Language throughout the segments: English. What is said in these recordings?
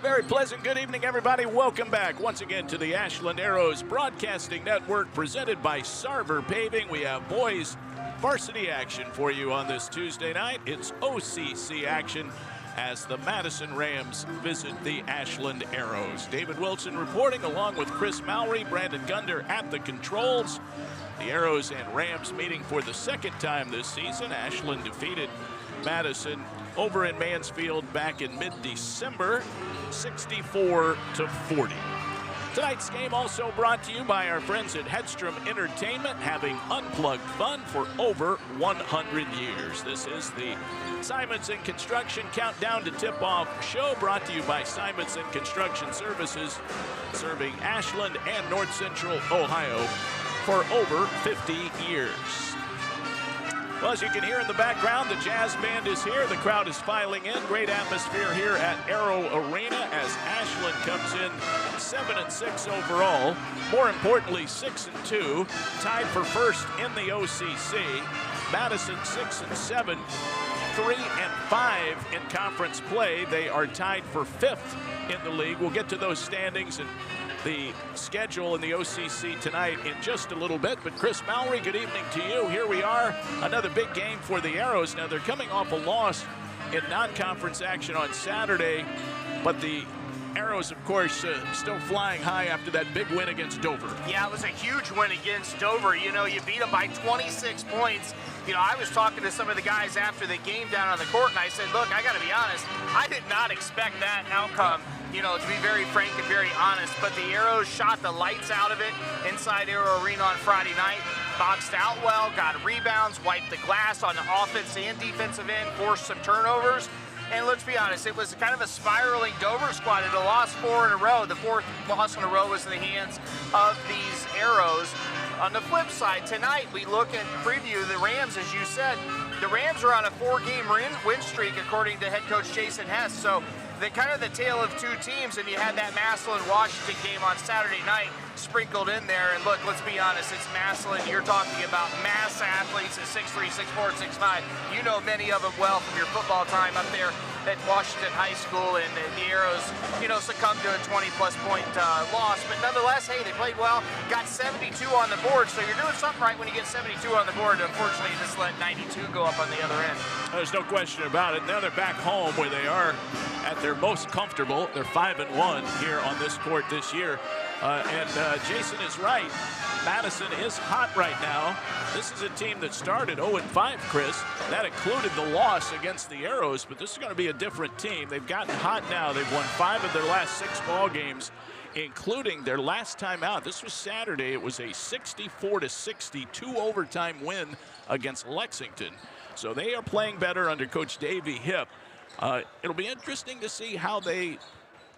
Very pleasant good evening, everybody. Welcome back once again to the Ashland Arrows Broadcasting Network, presented by Sarver Paving. We have boys varsity action for you on this Tuesday night. It's OCC action as the Madison Rams visit the Ashland Arrows. David Wilson reporting along with Chris Mowry, Brandon Gunder at the controls. The Arrows and Rams meeting for the second time this season. Ashland defeated Madison over in Mansfield back in mid-December, 64-40. Tonight's game also brought to you by our friends at Hedstrom Entertainment, having unplugged fun for over 100 years. This is the Simonson Construction Countdown to Tip-Off show, brought to you by Simonson Construction Services, serving Ashland and North Central Ohio for over 50 years. Well, as you can hear in the background, the jazz band is here. The crowd is filing in. Great atmosphere here at Arrow Arena as Ashland comes in 7-6 overall. More importantly, 6-2, tied for first in the OCC. Madison 6-7, 3-5 in conference play. They are tied for fifth in the league. We'll get to those standings and the schedule in the OCC tonight in just a little bit. But Chris Mowry, good evening to you. Here we are, another big game for the Arrows. Now they're coming off a loss in non-conference action on Saturday, but the Arrows, of course, still flying high after that big win against Dover. Yeah, it was a huge win against Dover. You know, you beat them by 26 points. You know, I was talking to some of the guys after the game down on the court, and I said, look, I got to be honest, I did not expect that outcome, you know, to be very frank and very honest. But the Arrows shot the lights out of it inside Arrow Arena on Friday night, boxed out well, got rebounds, wiped the glass on the offense and defensive end, forced some turnovers. And let's be honest, it was kind of a spiraling Dover squad. It had lost 4 in a row. The fourth loss in a row was in the hands of these Arrows. On the flip side, tonight we look and preview the Rams, as you said. The Rams are on a 4-game win streak, according to head coach Jason Hess. So they're kind of the tale of two teams, and you had that Massillon-Washington game on Saturday night sprinkled in there. And look, let's be honest, it's Massillon. You're talking about mass athletes at 6'3", 6'4", 6'5". You know many of them well from your football time up there at Washington High School, and the Arrows, you know, succumbed to a 20-plus point loss. But nonetheless, hey, they played well, got 72 on the board, so you're doing something right when you get 72 on the board. Unfortunately, you just let 92 go up on the other end. There's no question about it. Now they're back home where they are at their most comfortable. They're 5-1 here on this court this year. Jason is right. Madison is hot right now. This is a team that started 0-5, Chris. That included the loss against the Arrows, but this is going to be a different team. They've gotten hot now. They've won 5 of their last 6 ball games, including their last time out. This was Saturday. It was a 64-62 overtime win against Lexington. So they are playing better under Coach Davey Hipp. It'll be interesting to see how they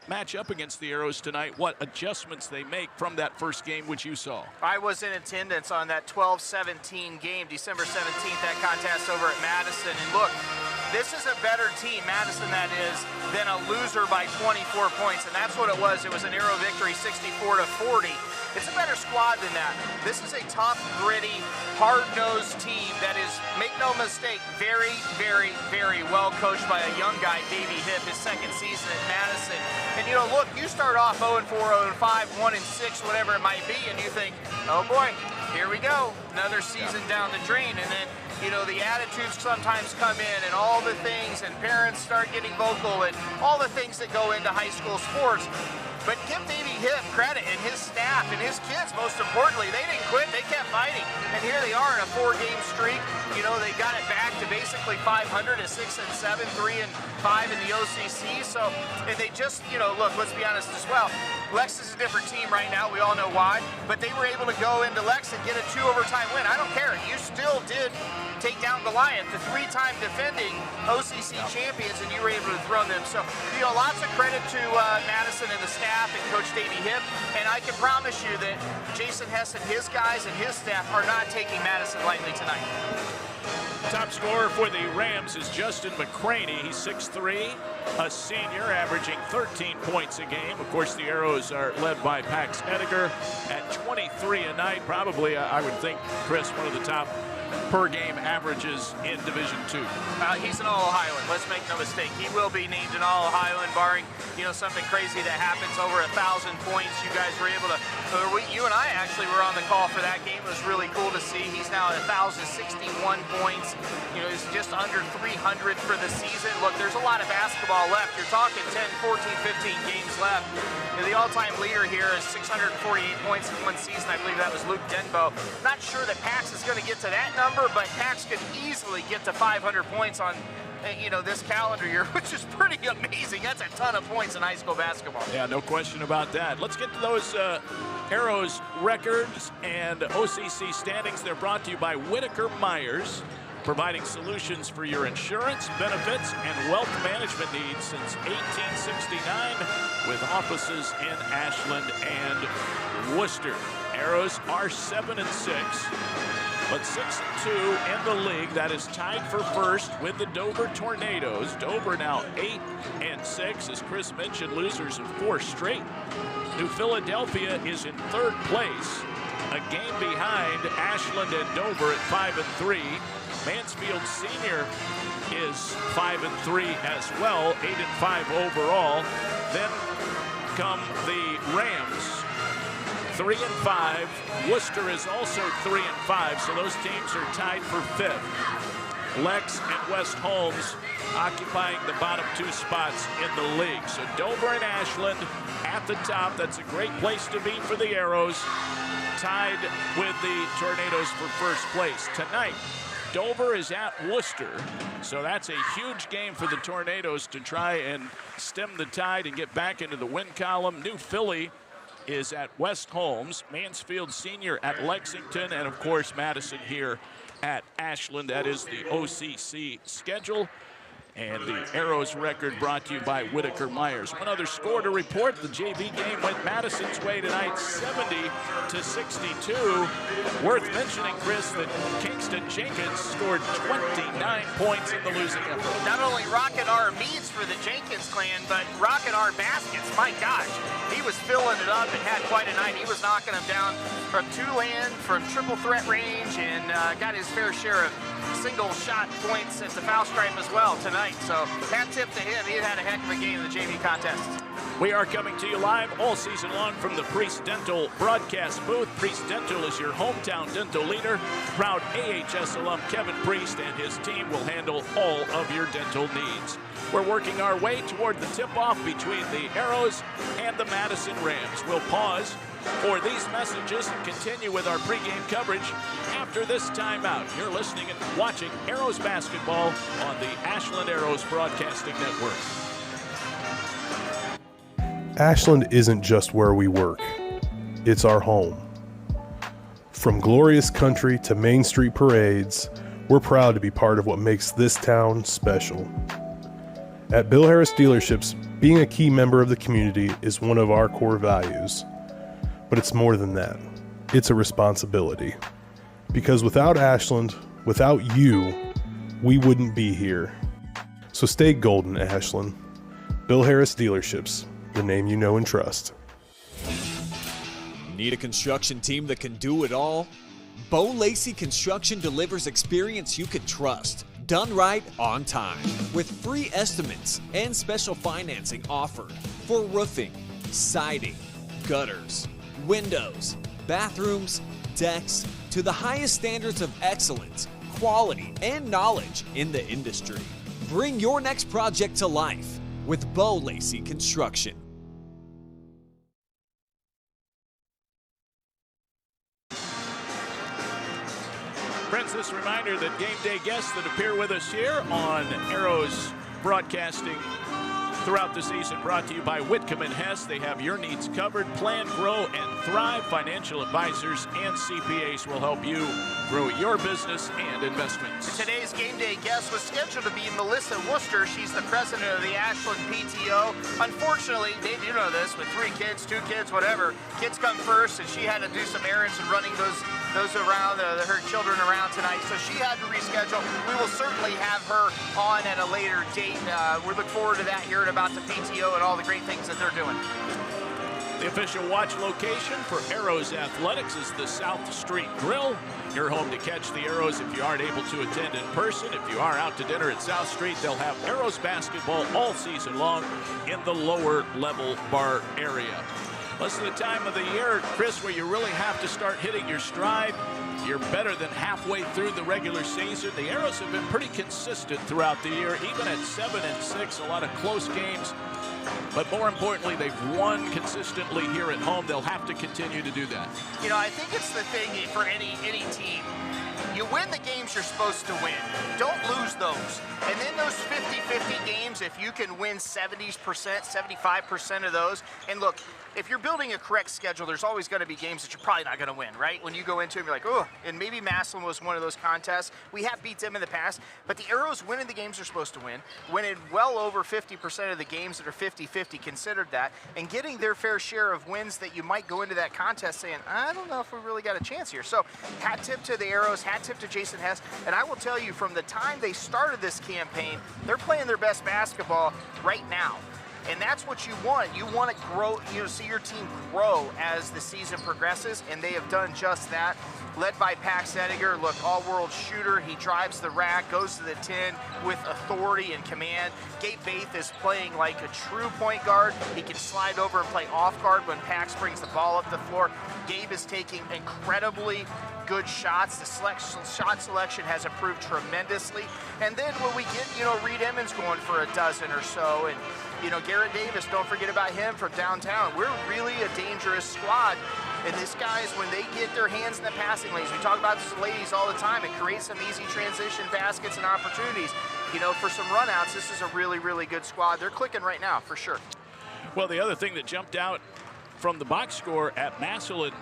match up against the Arrows tonight, what adjustments they make from that first game, which you saw. I was in attendance on that 12-17 game, December 17th, that contest over at Madison. And look, this is a better team, Madison that is, than a loser by 24 points. And that's what it was. It was an Arrow victory, 64-40. It's a better squad than that. This is a tough, gritty, hard-nosed team that is, make no mistake, very, very, very well coached by a young guy, Davey Hipp, his second season at Madison. And, you know, look, you start off 0-4, 0-5, 1-6, whatever it might be, and you think, oh, boy, here we go. Another season down the drain. And then, you know, the attitudes sometimes come in and all the things, and parents start getting vocal and all the things that go into high school sports. But give Davey Hipp credit, and his staff and his kids, most importantly. They didn't quit. They kept fighting. And here they are in a 4-game streak. You know, they got it back to basically 500 at 6-7, 3-5 in the OCC. So, and they just, you know, look, let's be honest as well. Lex is a different team right now. We all know why. But they were able to go into Lex and get a 2 overtime win. I don't care. You still did take down Goliath, the 3-time defending OCC champions, and you were able to throw them. So, you know, lots of credit to Madison and the staff and Coach Davey Hipp, and I can promise you that Jason Hess and his guys and his staff are not taking Madison lightly tonight. Top scorer for the Rams is Justin McCraney. He's 6'3", a senior, averaging 13 points a game. Of course, the Arrows are led by Pax Ediger at 23 a night. Probably, I would think, Chris, one of the top per game averages in Division II. He's an All-Ohioan. Let's make no mistake. He will be named an All-Ohioan, barring something crazy that happens over 1,000 points. You guys were able to. You and I actually were on the call for that game. It was really cool to see. He's now at 1,061 points. He's just under 300 for the season. Look, there's a lot of basketball left. You're talking 10, 14, 15 games left. The all-time leader here is 648 points in one season. I believe that was Luke Denbo. Not sure that Pax is going to get to that number, but Pax could easily get to 500 points on this calendar year, which is pretty amazing. That's a ton of points in high school basketball. Yeah, no question about that. Let's get to those Arrows records and OCC standings. They're brought to you by Whitaker Myers, providing solutions for your insurance, benefits, and wealth management needs since 1869, with offices in Ashland and Worcester. Arrows are 7-6. But 6-2 in the league. That is tied for first with the Dover Tornadoes. Dover now 8-6, as Chris mentioned, losers of 4 straight. New Philadelphia is in third place, a game behind Ashland and Dover at 5-3. Mansfield Senior is 5-3 as well, 8-5 overall. Then come the Rams, 3-5. Worcester is also 3-5, so those teams are tied for 5th. Lex and West Holmes occupying the bottom 2 spots in the league. So Dover and Ashland at the top. That's a great place to be for the Arrows, tied with the Tornadoes for first place. Tonight, Dover is at Worcester, so that's a huge game for the Tornadoes to try and stem the tide and get back into the win column. New Philly is at West Holmes, Mansfield Senior at Lexington, and of course Madison here at Ashland. That is the OCC schedule. And the Arrows record brought to you by Whitaker Myers. One other score to report. The JV game went Madison's way tonight, 70-62. Worth mentioning, Chris, that Kingston Jenkins scored 29 points in the losing effort. Not only Rocket R meats for the Jenkins clan, but Rocket R baskets. My gosh, he was filling it up and had quite a night. He was knocking them down from two-land, from triple threat range, and got his fair share of single shot points at the foul stripe as well tonight. So hat tip to him. He had a heck of a game in the JV contest. We are coming to you live all season long from the Priest Dental broadcast booth. Priest Dental is your hometown dental leader. Proud AHS alum Kevin Priest and his team will handle all of your dental needs. We're working our way toward the tip-off between the Arrows and the Madison Rams. We'll pause for these messages and continue with our pregame coverage after this timeout. You're listening and watching Arrows basketball on the Ashland Arrows Broadcasting Network. Ashland isn't just where we work, it's our home. From glorious country to Main Street parades, we're proud to be part of what makes this town special. At Bill Harris Dealerships, being a key member of the community is one of our core values. But it's more than that. It's a responsibility. Because without Ashland, without you, we wouldn't be here. So stay golden, Ashland. Bill Harris Dealerships, the name you know and trust. Need a construction team that can do it all? Bo Lacey Construction delivers experience you can trust. Done right on time. With free estimates and special financing offered for roofing, siding, gutters, windows, bathrooms, decks, to the highest standards of excellence, quality, and knowledge in the industry. Bring your next project to life with Bo Lacey Construction. Friends, this reminder that game day guests that appear with us here on Arrows Broadcasting throughout the season brought to you by Whitcomb and Hess. They have your needs covered. Plan, grow, and thrive. Financial advisors and CPAs will help you grow your business and investments. Today's game day guest was scheduled to be Melissa Worcester. She's the president of the Ashland PTO. Unfortunately, Dave, you know this, with 3 kids, 2 kids, whatever, kids come first, and she had to do some errands and running those around, her children around tonight, so she had to reschedule. We will certainly have her on at a later date. We look forward to that, hearing about the PTO and all the great things that they're doing. The official watch location for Arrows Athletics is the South Street Grill. You're home to catch the Arrows if you aren't able to attend in person. If you are out to dinner at South Street, they'll have Arrows basketball all season long in the lower level bar area. This is the time of the year, Chris, where you really have to start hitting your stride. You're better than halfway through the regular season. The Arrows have been pretty consistent throughout the year, even at 7-6, a lot of close games. But more importantly, they've won consistently here at home. They'll have to continue to do that. You know, I think it's the thing for any team. You win the games you're supposed to win. Don't lose those. And then those 50-50 games, if you can win 70%, 75% of those, and look, if you're building a correct schedule, there's always going to be games that you're probably not going to win, right? When you go into them, you're like, oh, and maybe Massillon was one of those contests. We have beat them in the past, but the Arrows winning the games they're supposed to win, winning well over 50% of the games that are 50-50 considered that, and getting their fair share of wins that you might go into that contest saying, I don't know if we really got a chance here. So hat tip to the Arrows, hat tip to Jason Hess, and I will tell you, from the time they started this campaign, they're playing their best basketball right now. And that's what you want. You want to grow, see your team grow as the season progresses, and they have done just that. Led by Pax Ediger, look, all-world shooter. He drives the rack, goes to the 10 with authority and command. Gabe Baith is playing like a true point guard. He can slide over and play off guard when Pax brings the ball up the floor. Gabe is taking incredibly good shots. The shot selection has improved tremendously. And then when we get, Reed Emmons going for a dozen or so, and Garrett Davis, don't forget about him from downtown. We're really a dangerous squad. And these guys, when they get their hands in the passing lanes, we talk about this with ladies all the time, it creates some easy transition baskets and opportunities. For some runouts, this is a really, really good squad. They're clicking right now, for sure. Well, the other thing that jumped out from the box score at Massillon,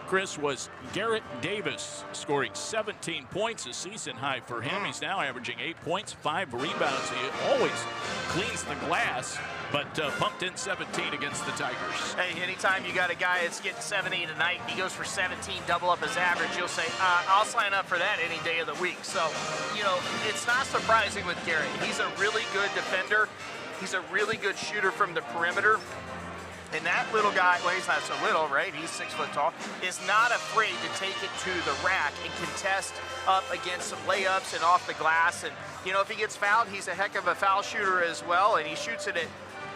Chris, was Garrett Davis scoring 17 points, a season high for him. He's now averaging 8 points, 5 rebounds. He always cleans the glass, but pumped in 17 against the Tigers. Hey, anytime you got a guy that's getting 70 tonight, and he goes for 17, double up his average, you'll say, I'll sign up for that any day of the week. So, it's not surprising with Garrett. He's a really good defender. He's a really good shooter from the perimeter. And that little guy, well, he's not so little, right? He's 6 foot tall, is not afraid to take it to the rack and contest up against some layups and off the glass. And, if he gets fouled, he's a heck of a foul shooter as well. And he shoots it at,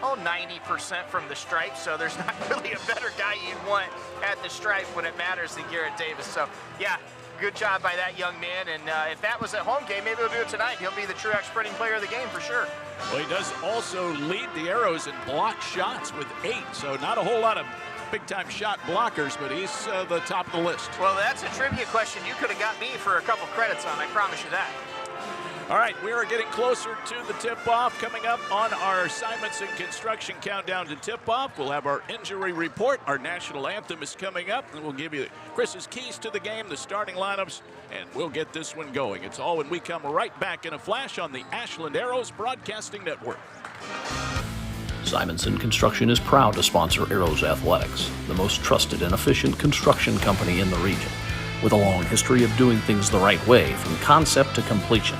90% from the stripe. So there's not really a better guy you'd want at the stripe when it matters than Garrett Davis. So, yeah, good job by that young man. And if that was a home game, maybe he'll do it tonight. He'll be the true sprinting player of the game for sure. Well, he does also lead the Arrows in blocked shots with 8, so not a whole lot of big-time shot blockers, but he's the top of the list. Well, that's a trivia question you could have got me for a couple credits on, I promise you that. All right, we are getting closer to the tip-off. Coming up on our Simonson Construction Countdown to tip-off, we'll have our injury report. Our national anthem is coming up, and we'll give you Chris's keys to the game, the starting lineups, and we'll get this one going. It's all when we come right back in a flash on the Ashland Arrows Broadcasting Network. Simonson Construction is proud to sponsor Arrows Athletics, the most trusted and efficient construction company in the region. With a long history of doing things the right way from concept to completion,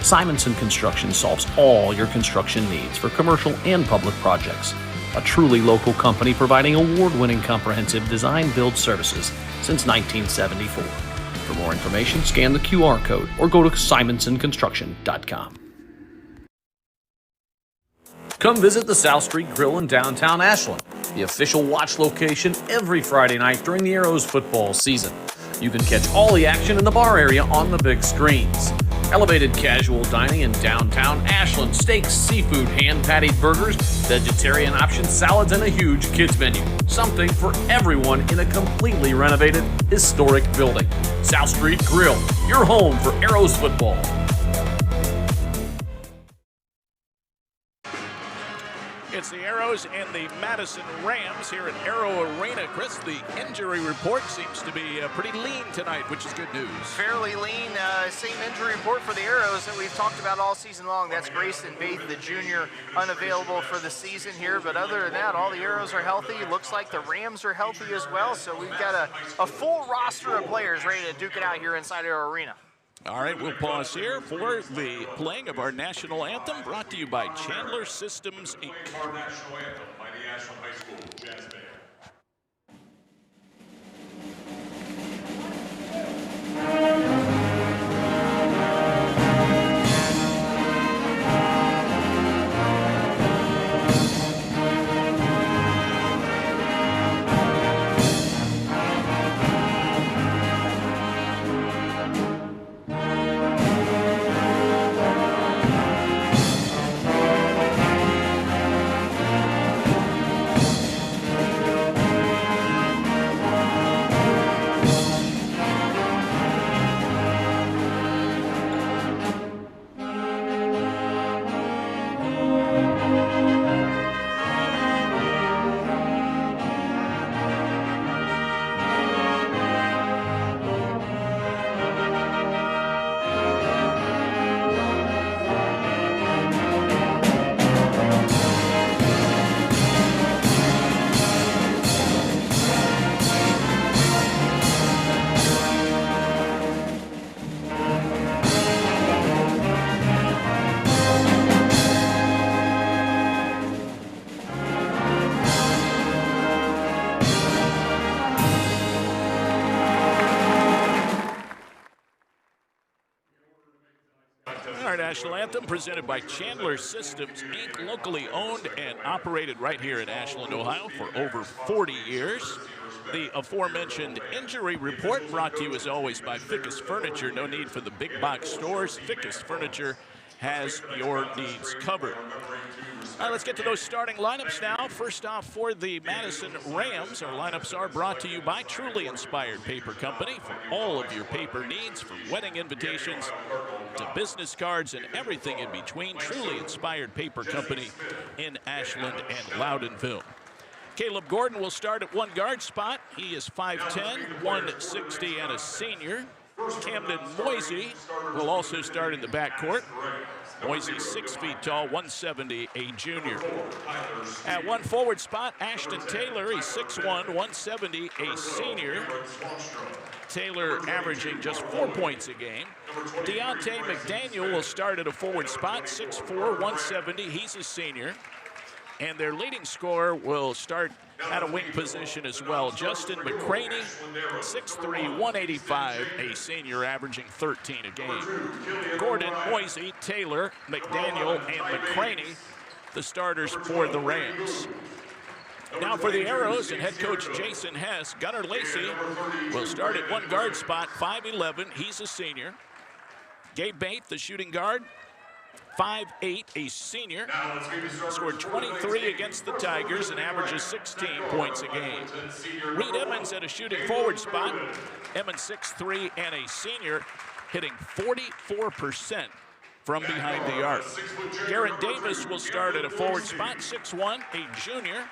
Simonson Construction solves all your construction needs for commercial and public projects. A truly local company providing award-winning comprehensive design-build services since 1974. For more information, scan the QR code or go to simonsonconstruction.com. Come visit the South Street Grill in downtown Ashland, the official watch location every Friday night during the Arrows football season. You can catch all the action in the bar area on the big screens. Elevated casual dining in downtown Ashland, steaks, seafood, hand-patted burgers, vegetarian options, salads, and a huge kids menu. Something for everyone in a completely renovated, historic building. South Street Grill, your home for Arrows football. It's the Arrows and the Madison Rams here at Arrow Arena. Chris, the injury report seems to be pretty lean tonight, which is good news. Fairly lean. Same injury report for the Arrows that we've talked about all season long. That's Grayson Baith, the junior, unavailable for the season here. But other than that, all the Arrows are healthy. It looks like the Rams are healthy as well. So we've got a full roster of players ready to duke it out here inside Arrow Arena. All right, we'll pause here for the playing of our national anthem, brought to you by Chandler Systems, Inc. Our national anthem by the Ashland High School Jazz Band. National Anthem presented by Chandler Systems, Inc., locally owned and operated right here in Ashland, Ohio for over 40 years. The aforementioned injury report brought to you as always by Fickus Furniture. No need for the big box stores. Fickus Furniture has your needs covered. All right, let's get to those starting lineups now. First off, for the Madison Rams, our lineups are brought to you by Truly Inspired Paper Company for all of your paper needs, from wedding invitations to business cards and everything in between. Truly Inspired Paper Company in Ashland and Loudonville. Caleb Gordon will start at one guard spot. He is 5'10", 160, and a senior. Camden Moisey will also start in the backcourt. Moisey 6 feet tall, 170, a junior. At one forward spot, Ashton Taylor, he's 6'1", 170, a senior. Taylor averaging just 4 points a game. Deontay McDaniel will start at a forward spot, 6'4", 170, he's a senior. And their leading scorer will start at a wing position as well. Justin McCraney, 6'3", 185, a senior, averaging 13 a game. Gordon, Moisey, Taylor, McDaniel, and McCraney, the starters for the Rams. Now for the Arrows and head coach Jason Hess, Gunnar Lacey will start at one guard spot, 5'11", he's a senior. Gabe Bate, the shooting guard, 5'8", a senior, scored 23 against the Tigers and averages 16 points a game. Reed Emmons at a shooting forward spot. Emmons 6'3", and a senior, hitting 44% from behind the arc. Garrett Davis will start at a forward spot, 6'1", a junior.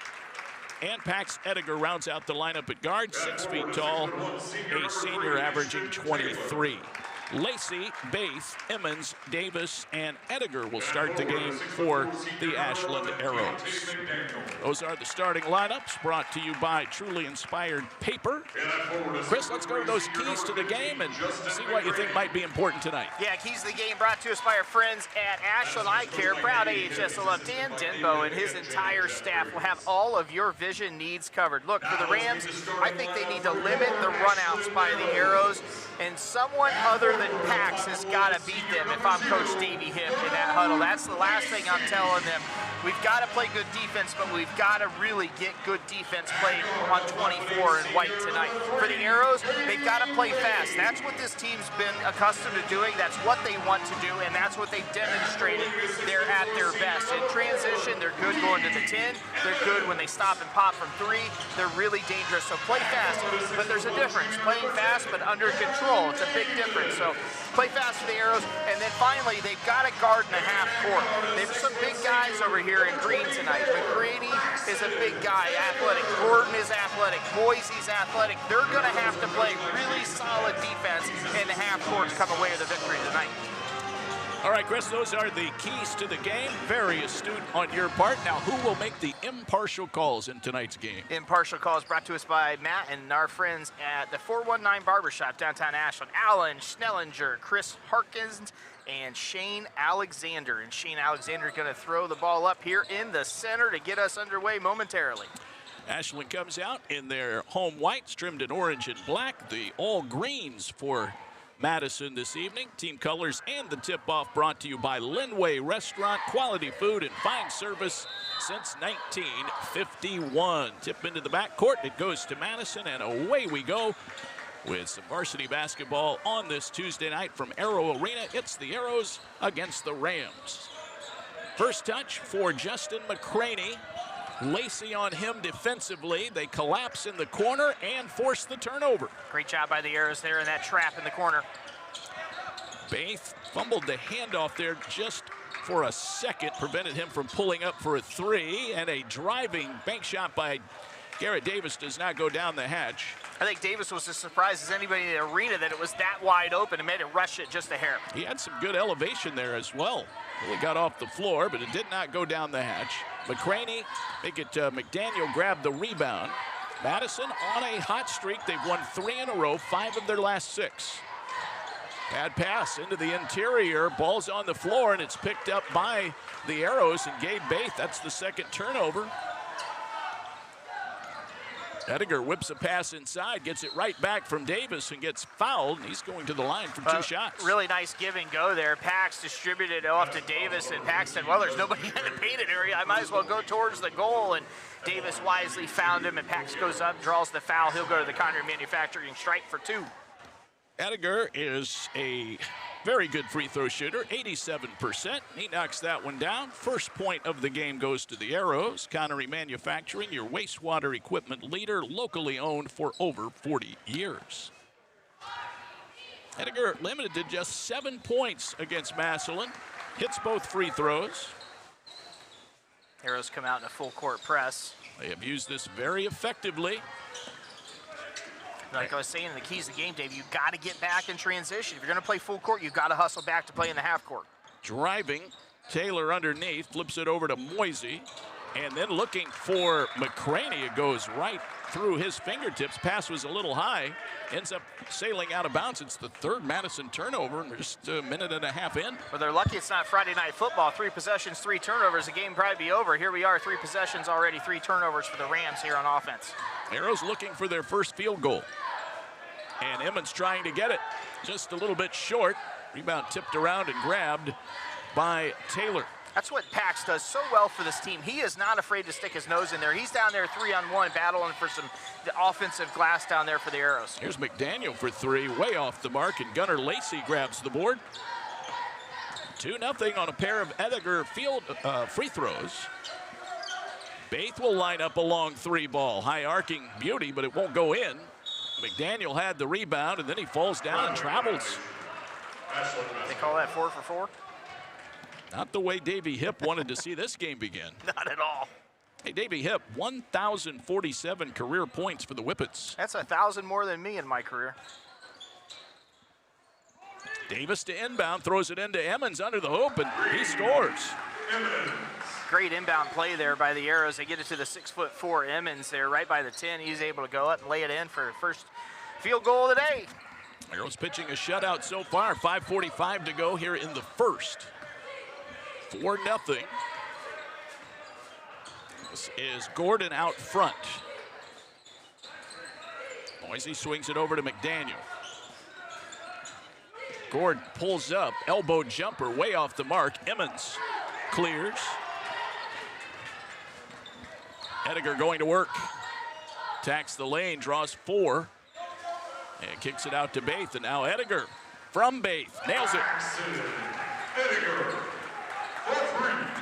And Pax Ediger rounds out the lineup at guard, 6 feet tall, a senior, averaging 23. Lacey, Bath, Emmons, Davis, and Ediger will start the game for the Ashland Arrows. Those are the starting lineups brought to you by Truly Inspired Paper. Chris, let's go to those keys to the game and see what you think might be important tonight. Yeah, keys to the game brought to us by our friends at Ashland Eye Care. Proud AHS alum Dan Denbo and his entire staff will have all of your vision needs covered. Look, for the Rams, I think they need to limit the runouts by the Arrows, and someone other than Pax has got to beat them if I'm Coach Davey Hip in that huddle. That's the last thing I'm telling them. We've got to play good defense, but we've got to really get good defense played on 24 and white tonight. For the Arrows, they've got to play fast. That's what this team's been accustomed to doing. That's what they want to do, and that's what they've demonstrated. They're at their best. In transition, they're good going to the 10. They're good when they stop and pop from 3. They're really dangerous, so play fast. But there's a difference. Playing fast but under control. It's a big difference. So play fast for the Arrows, and then finally, they've got a guard in the half court. There's some big guys over here in green tonight. McCready is a big guy, athletic. Gordon is athletic. Boise's athletic. They're going to have to play really solid defense in the half court to come away with a victory tonight. All right, Chris, those are the keys to the game. Very astute on your part. Now, who will make the impartial calls in tonight's game? Impartial calls brought to us by Matt and our friends at the 419 Barbershop, downtown Ashland. Alan Schnellinger, Chris Harkins, and Shane Alexander. And Shane Alexander is going to throw the ball up here in the center to get us underway momentarily. Ashland comes out in their home whites, trimmed in orange and black. The all greens for Madison this evening. Team colors and the tip-off brought to you by Linway Restaurant. Quality food and fine service since 1951. Tip into the backcourt. It goes to Madison, and away we go with some varsity basketball on this Tuesday night from Arrow Arena. It's the Arrows against the Rams. First touch for Justin McCraney. Lacey on him defensively. They collapse in the corner and force the turnover. Great job by the Arrows there in that trap in the corner. Baith fumbled the handoff there just for a second, prevented him from pulling up for a three, and a driving bank shot by Garrett Davis does not go down the hatch. I think Davis was as surprised as anybody in the arena that it was that wide open and made it rush it just a hair. He had some good elevation there as well. Really got off the floor, but it did not go down the hatch. McCraney, McDaniel grabbed the rebound. Madison on a hot streak. They've won 3 in a row, 5 of their last 6. Bad pass into the interior. Ball's on the floor, and it's picked up by the Arrows and Gabe Baith. That's the second turnover. Ediger whips a pass inside, gets it right back from Davis, and gets fouled. He's going to the line for 2 shots. Really nice give and go there. Pax distributed it off to Davis, and Pax said, well, there's nobody in the painted area. I might as well go towards the goal. And Davis wisely found him, and Pax goes up, draws the foul. He'll go to the Connery Manufacturing strike for 2. Ediger is a very good free throw shooter, 87%. He knocks that one down. First point of the game goes to the Arrows. Connery Manufacturing, your wastewater equipment leader, locally owned for over 40 years. Ediger limited to just 7 points against Massillon. Hits both free throws. Arrows come out in a full court press. They have used this very effectively. Like I was saying, the keys to the game, Dave, you've got to get back in transition. If you're going to play full court, you've got to hustle back to play in the half court. Driving, Taylor underneath, flips it over to Moisey, and then looking for McCraney. It goes right through his fingertips. Pass was a little high, ends up sailing out of bounds. It's the 3rd Madison turnover, and we're just a minute and a half in. Well, they're lucky it's not Friday Night Football. 3 possessions, 3 turnovers. The game probably be over. Here we are, 3 possessions already, 3 turnovers for the Rams here on offense. Arrows looking for their first field goal. And Emmons trying to get it just a little bit short. Rebound tipped around and grabbed by Taylor. That's what Pax does so well for this team. He is not afraid to stick his nose in there. He's down there 3-on-1 battling for the offensive glass down there for the Arrows. Here's McDaniel for 3, way off the mark, and Gunnar Lacey grabs the board. 2-0 on a pair of Ediger free throws. Baith will line up a long 3 ball. High arcing beauty, but it won't go in. McDaniel had the rebound, and then he falls down and travels. They call that 4 for 4? Not the way Davey Hipp wanted to see this game begin. Not at all. Hey, Davey Hipp, 1,047 career points for the Whippets. That's 1,000 more than me in my career. Davis to inbound, throws it into Emmons under the hoop, and he scores. Great inbound play there by the Arrows. They get it to the 6'4" Emmons there right by the 10. He's able to go up and lay it in for the first field goal of the day. Arrows pitching a shutout so far. 5:45 to go here in the first. 4-0. This is Gordon out front. Moisey swings it over to McDaniel. Gordon pulls up, elbow jumper way off the mark. Emmons clears. Ediger going to work. Attacks the lane, draws 4. And kicks it out to Baith. And now Ediger from Baith. Nails it.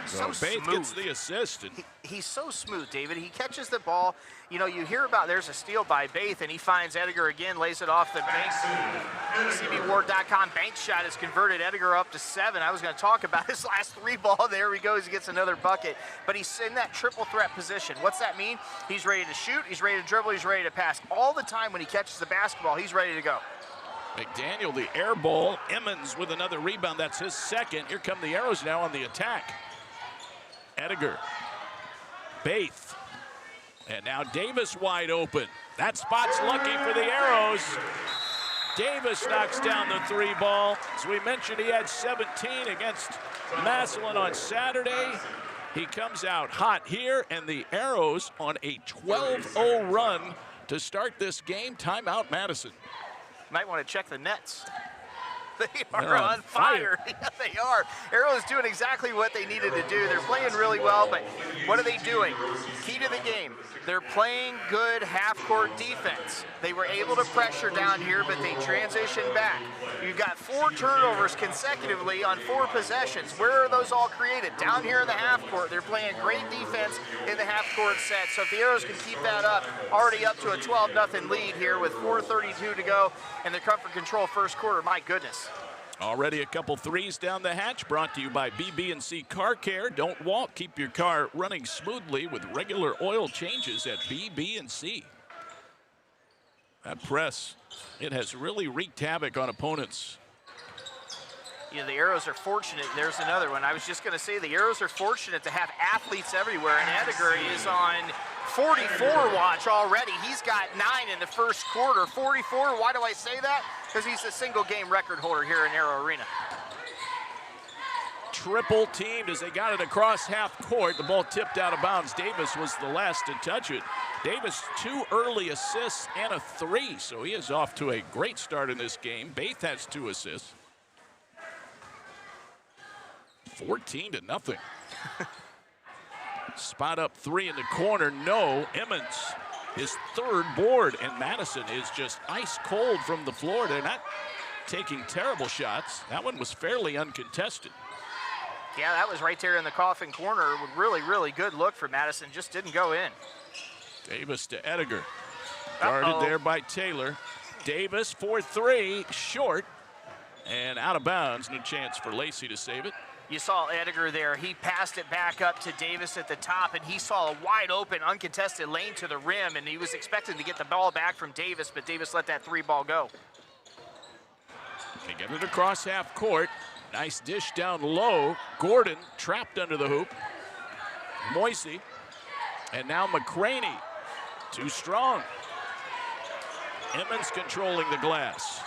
So Baith gets the assist. He's so smooth, David. He catches the ball. You know, you hear about there's a steal by Baith, and he finds Ediger again, lays it off the bank. CBWard.com bank shot is converted. Ediger up to 7. I was going to talk about his last 3 ball. There he goes. He gets another bucket. But he's in that triple threat position. What's that mean? He's ready to shoot. He's ready to dribble. He's ready to pass. All the time when he catches the basketball, he's ready to go. McDaniel, the air ball. Emmons with another rebound. That's his second. Here come the Arrows now on the attack. Ediger. Baith. And now Davis wide open. That spot's lucky for the Arrows. Davis knocks down the 3 ball. As we mentioned, he had 17 against Massillon on Saturday. He comes out hot here, and the Arrows on a 12-0 run to start this game. Timeout, Madison. Might want to check the nets. They are on fire. Yeah, they are. Arrow's doing exactly what they needed to do. They're playing really well, but what are they doing? Key to the game. They're playing good half-court defense. They were able to pressure down here, but they transitioned back. You've got 4 turnovers consecutively on 4 possessions. Where are those all created? Down here in the half-court. They're playing great defense in the half-court set. So if the Arrows can keep that up, already up to a 12-0 lead here with 4:32 to go in the comfort control first quarter. My goodness. Already a couple threes down the hatch, brought to you by BB&C Car Care. Don't walk, keep your car running smoothly with regular oil changes at BB&C. That press, it has really wreaked havoc on opponents. You know, the Arrows are fortunate. There's another one. I was just going to say the Arrows are fortunate to have athletes everywhere, and Edgar is on 44 watch already. He's got 9 in the first quarter. 44, why do I say that? Because he's the single game record holder here in Arrow Arena. Triple teamed as they got it across half court. The ball tipped out of bounds. Davis was the last to touch it. Davis, 2 early assists and a 3, so he is off to a great start in this game. Baith has 2 assists. 14-0. Spot up 3 in the corner. No. Emmons, his 3rd board, and Madison is just ice cold from the floor. They're not taking terrible shots. That one was fairly uncontested. Yeah, that was right there in the coffin corner. Really, really good look for Madison. Just didn't go in. Davis to Edgar. Guarded there by Taylor. Davis for 3, short, and out of bounds. No chance for Lacey to save it. You saw Edgar there. He passed it back up to Davis at the top, and he saw a wide open, uncontested lane to the rim, and he was expecting to get the ball back from Davis, but Davis let that 3 ball go. They get it across half court. Nice dish down low. Gordon trapped under the hoop. Moisey. And now McCraney. Too strong. Emmons controlling the glass.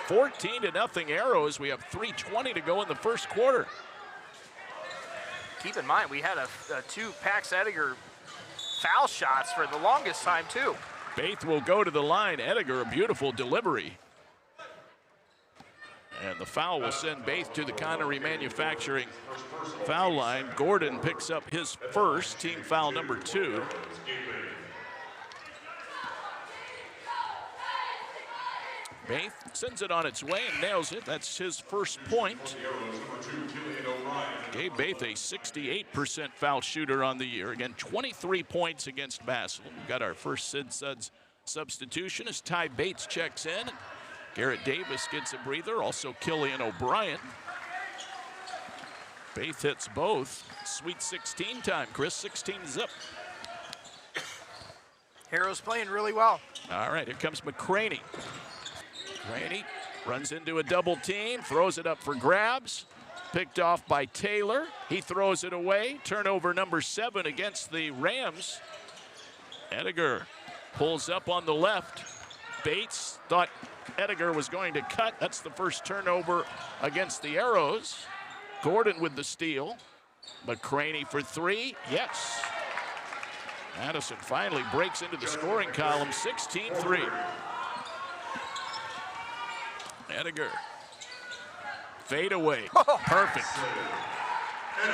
14-0 Arrows. We have 3:20 to go in the first quarter. Keep in mind, we had 2 Pax Edgar foul shots for the longest time, too. Baith will go to the line. Edgar, a beautiful delivery. And the foul will send Baith to the Connery Manufacturing foul line. Gordon picks up his first, team foul number 2. Baith sends it on its way and nails it. That's his first point. Gabe Baith, a 68% foul shooter on the year. Again, 23 points against Massillon. We've got our first Sid Suds substitution as Ty Bates checks in. Garrett Davis gets a breather. Also Killian O'Brien. Baith hits both. Sweet 16 time, Chris. 16-0. Harrow's playing really well. All right, here comes McCraney. McCraney runs into a double team, throws it up for grabs. Picked off by Taylor. He throws it away. Turnover number 7 against the Rams. Edgar pulls up on the left. Bates thought Edgar was going to cut. That's the first turnover against the Arrows. Gordon with the steal. McCraney for 3. Yes. Madison finally breaks into the scoring column. 16-3. Edgar. Fadeaway. Perfect.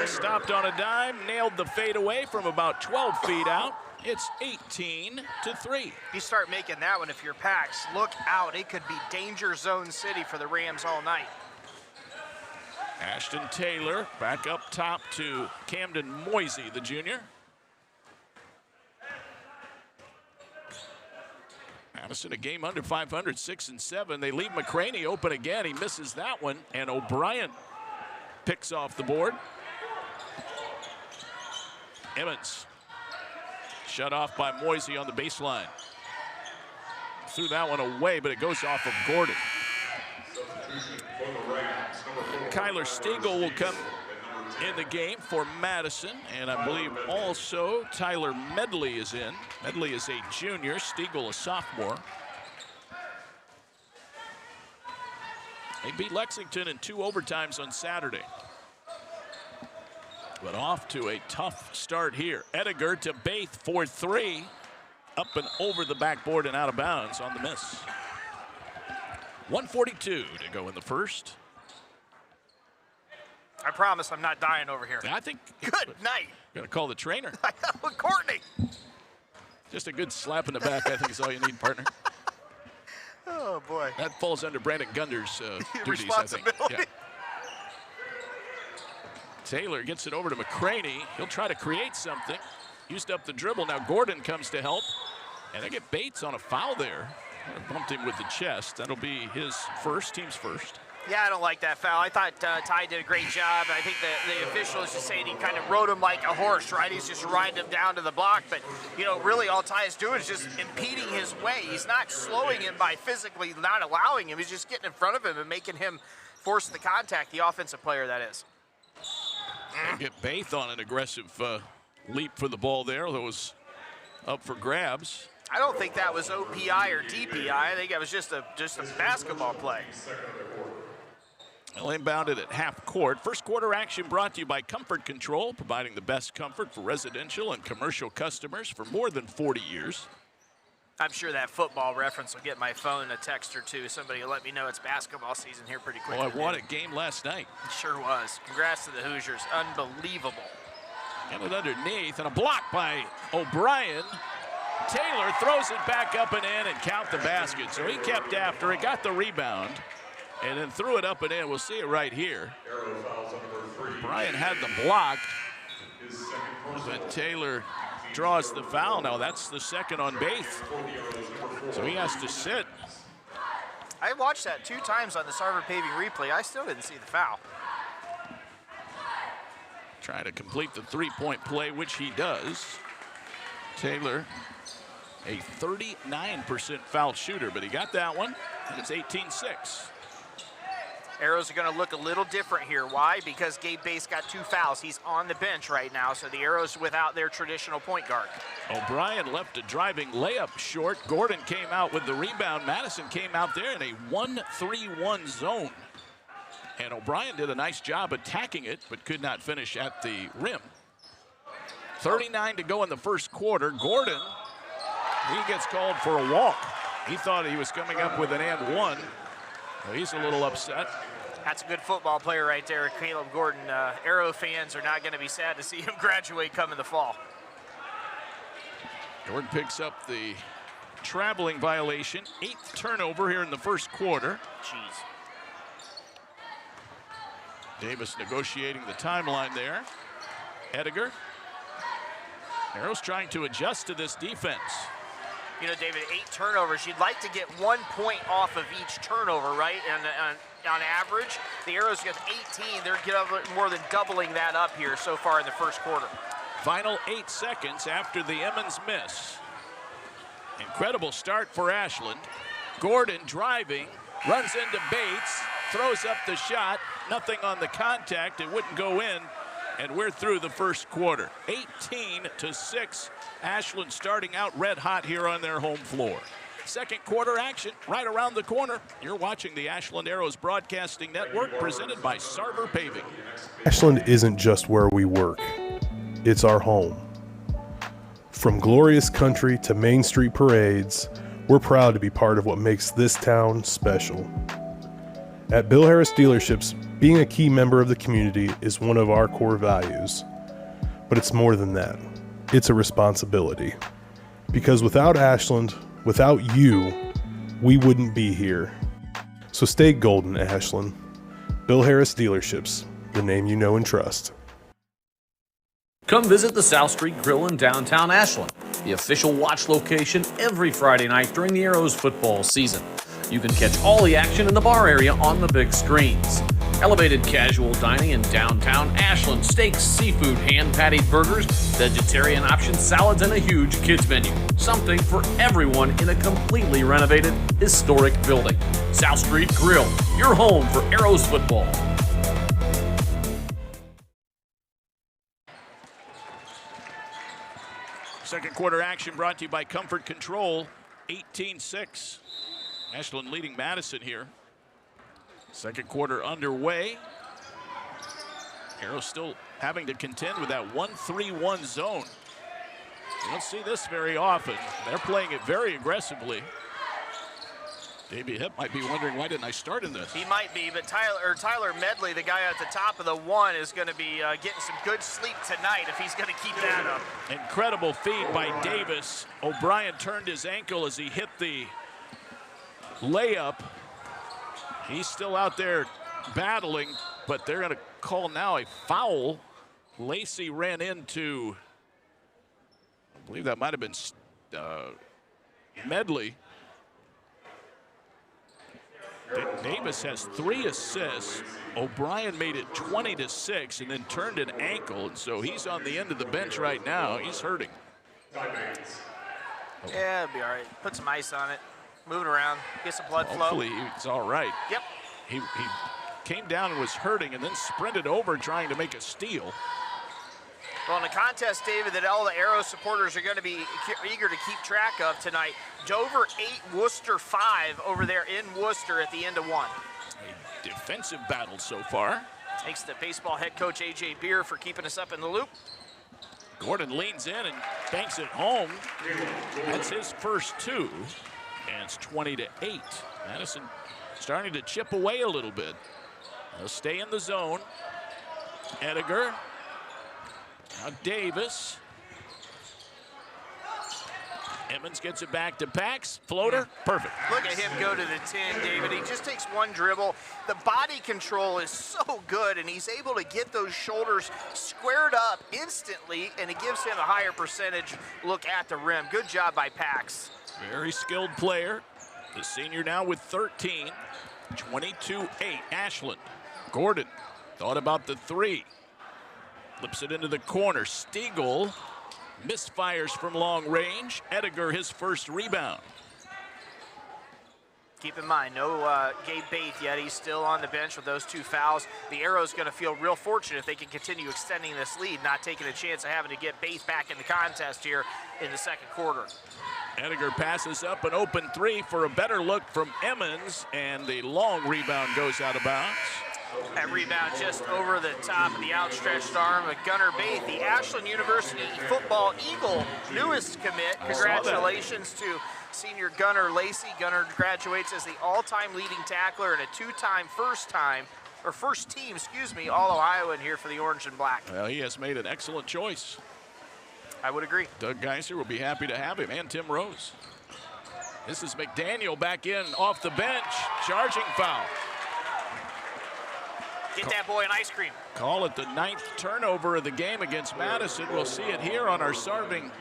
Stopped on a dime, nailed the fadeaway from about 12 feet out. It's 18-3. You start making that one if you're Pax. Look out. It could be danger zone city for the Rams all night. Ashton Taylor back up top to Camden Moisey, the junior. Madison a game under 500, 6-7. They leave McCraney open again. He misses that one, and O'Brien picks off the board. Emmons shut off by Moisey on the baseline. Threw that one away, but it goes off of Gordon. Kyler Stegall will come in the game for Madison, and I believe also Tyler Medley is in. Medley is a junior, Stegall a sophomore. They beat Lexington in 2 overtimes on Saturday. But off to a tough start here. Edgar to Baith for 3. Up and over the backboard and out of bounds on the miss. 1:42 to go in the first. promise I'm not dying over here. I think. Good night. Got to call the trainer. I know, Courtney. Just a good slap in the back, I think, is all you need, partner. Oh, boy. That falls under Brandon Gunder's duties, I think. Responsibility. Yeah. Taylor gets it over to McCraney. He'll try to create something. Used up the dribble. Now Gordon comes to help. And they get Bates on a foul there. Bumped him with the chest. That'll be his first, team's first. Yeah, I don't like that foul. I thought Ty did a great job. I think the official is just saying he kind of rode him like a horse, right? He's just riding him down to the block. But, you know, really all Ty is doing is just impeding his way. He's not slowing him by physically not allowing him. He's just getting in front of him and making him force the contact, the offensive player that is. Get Bates on an aggressive leap for the ball there. That was up for grabs. I don't think that was OPI or DPI. I think it was just a basketball play. Well, inbounded at half court. First quarter action brought to you by Comfort Control, providing the best comfort for residential and commercial customers for more than 40 years. I'm sure that football reference will get my phone a text or two. Somebody will let me know it's basketball season here pretty quickly. Well, I won a game last night. It sure was. Congrats to the Hoosiers. Unbelievable. And it underneath, and a block by O'Brien. Taylor throws it back up and in and count the basket. So he kept after it, got the rebound, and then threw it up and in. We'll see it right here. O'Brien had the block, but Taylor draws the foul. Now that's the second on Bates. So he has to sit. I watched that 2 times on the Sarver Paving replay. I still didn't see the foul. Trying to complete the three-point play, which he does. Taylor, a 39% foul shooter, but he got that one, and it's 18-6. Arrows are going to look a little different here. Why? Because Gabe Bates got 2 fouls. He's on the bench right now, so the Arrows without their traditional point guard. O'Brien left a driving layup short. Gordon came out with the rebound. Madison came out there in a 1-3-1 zone. And O'Brien did a nice job attacking it, but could not finish at the rim. 39 to go in the first quarter. Gordon, he gets called for a walk. He thought he was coming up with an and one. Well, he's a little upset. That's a good football player right there, Caleb Gordon. Arrow fans are not going to be sad to see him graduate come in the fall. Gordon picks up the traveling violation. 8th turnover here in the first quarter. Jeez. Davis negotiating the timeline there. Ediger. Arrows trying to adjust to this defense. You know, David, 8 turnovers. You'd like to get 1 point off of each turnover, right? And on average, the Arrows get 18. They're getting more than doubling that up here so far in the first quarter. Final 8 seconds after the Emmons miss. Incredible start for Ashland. Gordon driving, runs into Bates, throws up the shot. Nothing on the contact. It wouldn't go in. And we're through the first quarter. 18-6. Ashland starting out red hot here on their home floor. Second quarter action right around the corner. You're watching the Ashland Arrows Broadcasting Network, presented by Sarver Paving. Ashland isn't just where we work. It's our home. From glorious country to Main Street parades, we're proud to be part of what makes this town special. At Bill Harris Dealerships, being a key member of the community is one of our core values. But it's more than that. It's a responsibility. Because without Ashland, without you, we wouldn't be here. So stay golden, Ashland. Bill Harris Dealerships, the name you know and trust. Come visit the South Street Grill in downtown Ashland, the official watch location every Friday night during the Arrows football season. You can catch all the action in the bar area on the big screens. Elevated casual dining in downtown Ashland, steaks, seafood, hand-patted burgers, vegetarian options, salads, and a huge kids menu. Something for everyone in a completely renovated, historic building. South Street Grill, your home for Arrows football. Second quarter action brought to you by Comfort Control. 18-6. Ashland leading Madison here. Second quarter underway. Arrows still having to contend with that 1-3-1 zone. You don't see this very often. They're playing it very aggressively. Davey Hip might be wondering, why didn't I start in this? He might be, but Tyler Medley, the guy at the top of the one, is going to be getting some good sleep tonight if he's going to keep that up. Incredible feed by Davis. O'Brien turned his ankle as he hit the layup. He's still out there battling, but they're going to call now a foul. Lacey ran into, I believe that might have been Medley. Davis has 3 assists. O'Brien made it 20-6 and then turned an ankle, and so he's on the end of the bench right now. He's hurting. Yeah, it'll be all right. Put some ice on it. Move it around. Get some blood flow. Hopefully he's all right. Yep. He came down and was hurting and then sprinted over trying to make a steal. Well, in a contest, David, that all the Arrows supporters are going to be eager to keep track of tonight. Dover 8, Worcester 5 over there in Worcester at the end of 1. A defensive battle so far. Thanks to baseball head coach A.J. Beer for keeping us up in the loop. Gordon leans in and banks it home. That's his first 2, and it's 20-8. Madison starting to chip away a little bit. They'll stay in the zone. Ediger. Now Davis. Emmons gets it back to Pax. Floater, perfect. Look at him go to the 10, David. He just takes one dribble. The body control is so good, and he's able to get those shoulders squared up instantly, and it gives him a higher percentage look at the rim. Good job by Pax. Very skilled player. The senior now with 13. 22-8, Ashland. Gordon thought about the 3. Flips it into the corner. Stiegel misfires from long range. Ediger, his first rebound. Keep in mind, no Gabe Baith yet. He's still on the bench with those 2 fouls. The Arrows going to feel real fortunate if they can continue extending this lead, not taking a chance of having to get Baith back in the contest here in the second quarter. Ediger passes up an open 3 for a better look from Emmons, and the long rebound goes out of bounds. That rebound just over the top of the outstretched arm of Gunnar Baith, the Ashland University football Eagle newest commit. Congratulations to senior Gunnar Lacey. Gunnar graduates as the all-time leading tackler and a 2-time first team, All-Ohioan here for the Orange and Black. Well, he has made an excellent choice. I would agree. Doug Geiser will be happy to have him, and Tim Rose. This is McDaniel back in off the bench, charging foul. Get that boy an ice cream. Call it the 9th turnover of the game against Madison. We'll see it here on our Sarber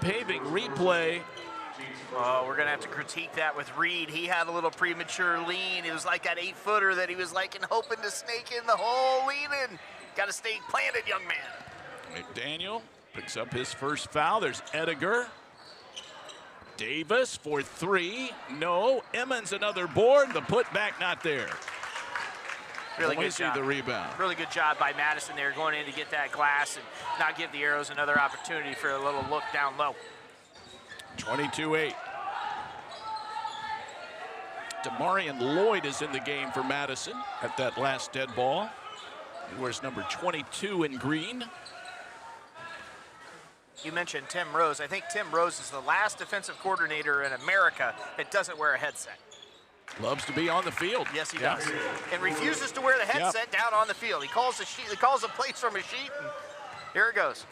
Paving replay. Oh, we're going to have to critique that with Reed. He had a little premature lean. It was like that 8-footer that he was hoping to snake in the hole, leaning. Got to stay planted, young man. McDaniel picks up his first foul. There's Ediger. Davis for 3. No. Emmons another board. The putback not there. Really good see job. The rebound. Really good job by Madison there, going in to get that glass and not give the Arrows another opportunity for a little look down low. 22-8. Demarion Lloyd is in the game for Madison at that last dead ball. He wears number 22 in green. You mentioned Tim Rose. I think Tim Rose is the last defensive coordinator in America that doesn't wear a headset. Loves to be on the field. Yes, he does. And refuses to wear the headset down on the field. He calls the plays from a sheet, and here it goes.